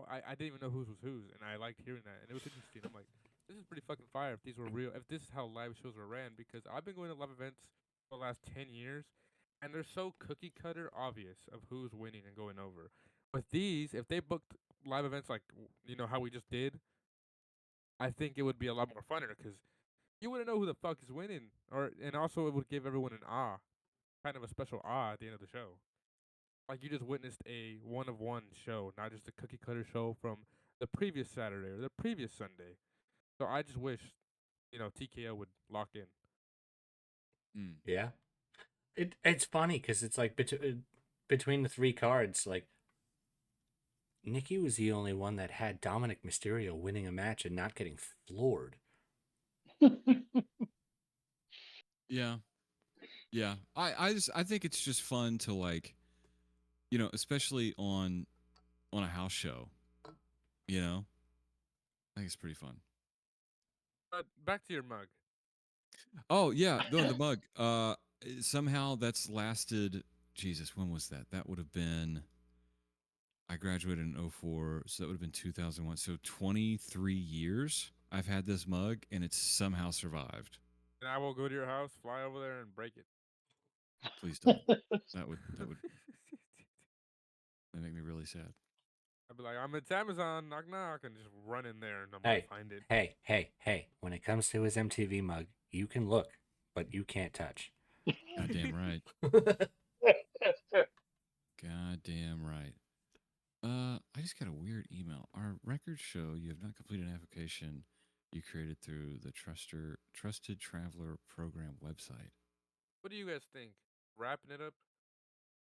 Speaker 1: I didn't even know whose was whose, and I liked hearing that, and it was interesting. I'm like, this is pretty fucking fire. If these were real, if this is how live shows are ran, because I've been going to live events for the last 10 years, and they're so cookie cutter obvious of who's winning and going over. With these, if they booked live events like how we just did, I think it would be a lot more funner because you wouldn't know who the fuck is winning, and also it would give everyone an kind of a special at the end of the show. Like you just witnessed a one of one show, not just a cookie cutter show from the previous Saturday or the previous Sunday. So I just wish, TKO would lock in.
Speaker 3: Mm.
Speaker 2: Yeah. It's funny because it's like between the three cards, like Nikki was the only one that had Dominic Mysterio winning a match and not getting floored.
Speaker 3: Yeah. Yeah. I think it's just fun to like, especially on a house show, I think it's pretty fun.
Speaker 1: But back to your mug.
Speaker 3: Oh yeah, the mug. Somehow that's lasted. Jesus, when was that? That would have been. I graduated in 04, so that would have been 2001. So 23 years I've had this mug, and it's somehow survived.
Speaker 1: And I will go to your house, fly over there, and break it.
Speaker 3: Please don't. That would make me really sad.
Speaker 1: I'd be like, it's Amazon, knock knock, and just run in there, and I'm
Speaker 2: Hey,
Speaker 1: gonna find it.
Speaker 2: hey! When it comes to his MTV mug, you can look, but you can't touch.
Speaker 3: Goddamn right. Goddamn right. I just got a weird email. Our records show you have not completed an application you created through the Trusted Traveler Program website.
Speaker 1: What do you guys think? Wrapping it up?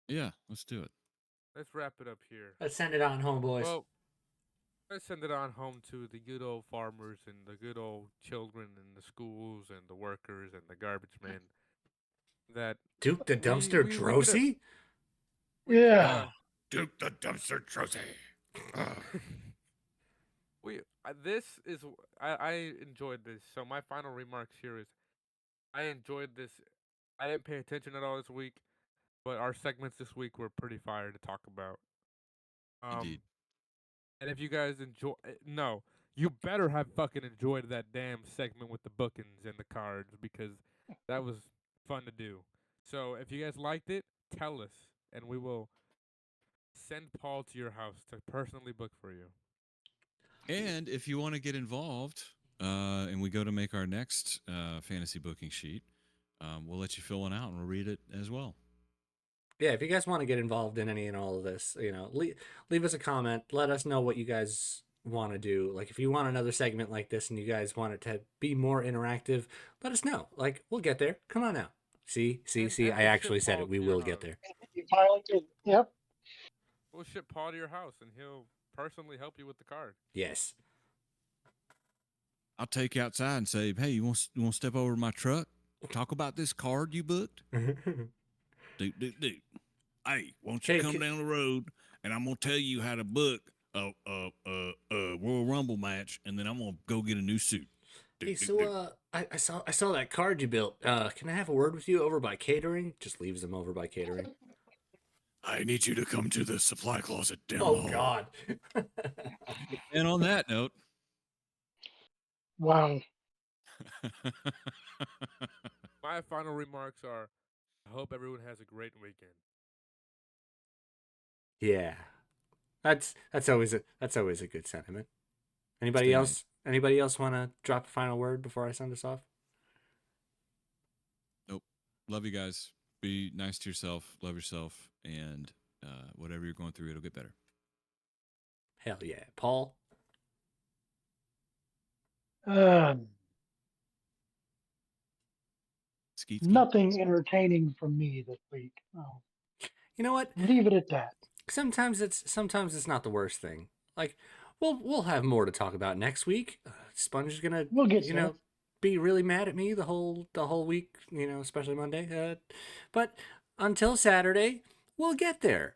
Speaker 3: Yeah, let's do it.
Speaker 1: Let's wrap it up here.
Speaker 2: Let's send it on home, boys.
Speaker 1: Well, let's send it on home to the good old farmers and the good old children and the schools and the workers and the garbage men. That
Speaker 2: Duke the Dumpster Drosy?
Speaker 4: Yeah.
Speaker 3: Duke the Dumpster Drosy.
Speaker 1: I enjoyed this. So my final remarks here is, I enjoyed this. I didn't pay attention at all this week, but our segments this week were pretty fire to talk about.
Speaker 3: Indeed.
Speaker 1: And if you guys no, you better have fucking enjoyed that damn segment with the bookings and the cards, because that was fun to do. So if you guys liked it, tell us, and we will send Paul to your house to personally book for you.
Speaker 3: And if you want to get involved, and we go to make our next fantasy booking sheet, we'll let you fill one out and we'll read it as well.
Speaker 2: Yeah, if you guys want to get involved in any and all of this, leave us a comment. Let us know what you guys want to do. Like, if you want another segment like this and you guys want it to be more interactive, let us know. Like, we'll get there. Come on now. See,
Speaker 1: And
Speaker 2: I actually said it. We will get there.
Speaker 4: You finally did. Yep.
Speaker 1: We'll ship Paul to your house, and he'll personally help you with the card.
Speaker 2: Yes.
Speaker 3: I'll take you outside and say, hey, you want to step over to my truck? Talk about this card you booked? Dude. Hey, won't you come down the road and I'm gonna tell you how to book a Royal Rumble match, and then I'm gonna go get a new suit.
Speaker 2: Hey, so I saw that card you built. Can I have a word with you over by catering? Just leaves them over by catering.
Speaker 3: I need you to come to the supply closet down the hall.
Speaker 2: God.
Speaker 3: And on that note,
Speaker 4: Wow.
Speaker 1: My final remarks are, I hope everyone has a great weekend.
Speaker 2: Yeah. That's always a good sentiment. Anybody else want to drop a final word before I send us off?
Speaker 3: Nope. Love you guys. Be nice to yourself. Love yourself. And whatever you're going through, it'll get better.
Speaker 2: Hell yeah. Paul?
Speaker 3: Skeet.
Speaker 4: Nothing entertaining from me this week. Oh.
Speaker 2: You know what?
Speaker 4: Leave it at that.
Speaker 2: Sometimes it's not the worst thing. Like, we'll have more to talk about next week. Sponge is gonna be really mad at me the whole week, especially Monday. But until Saturday, we'll get there.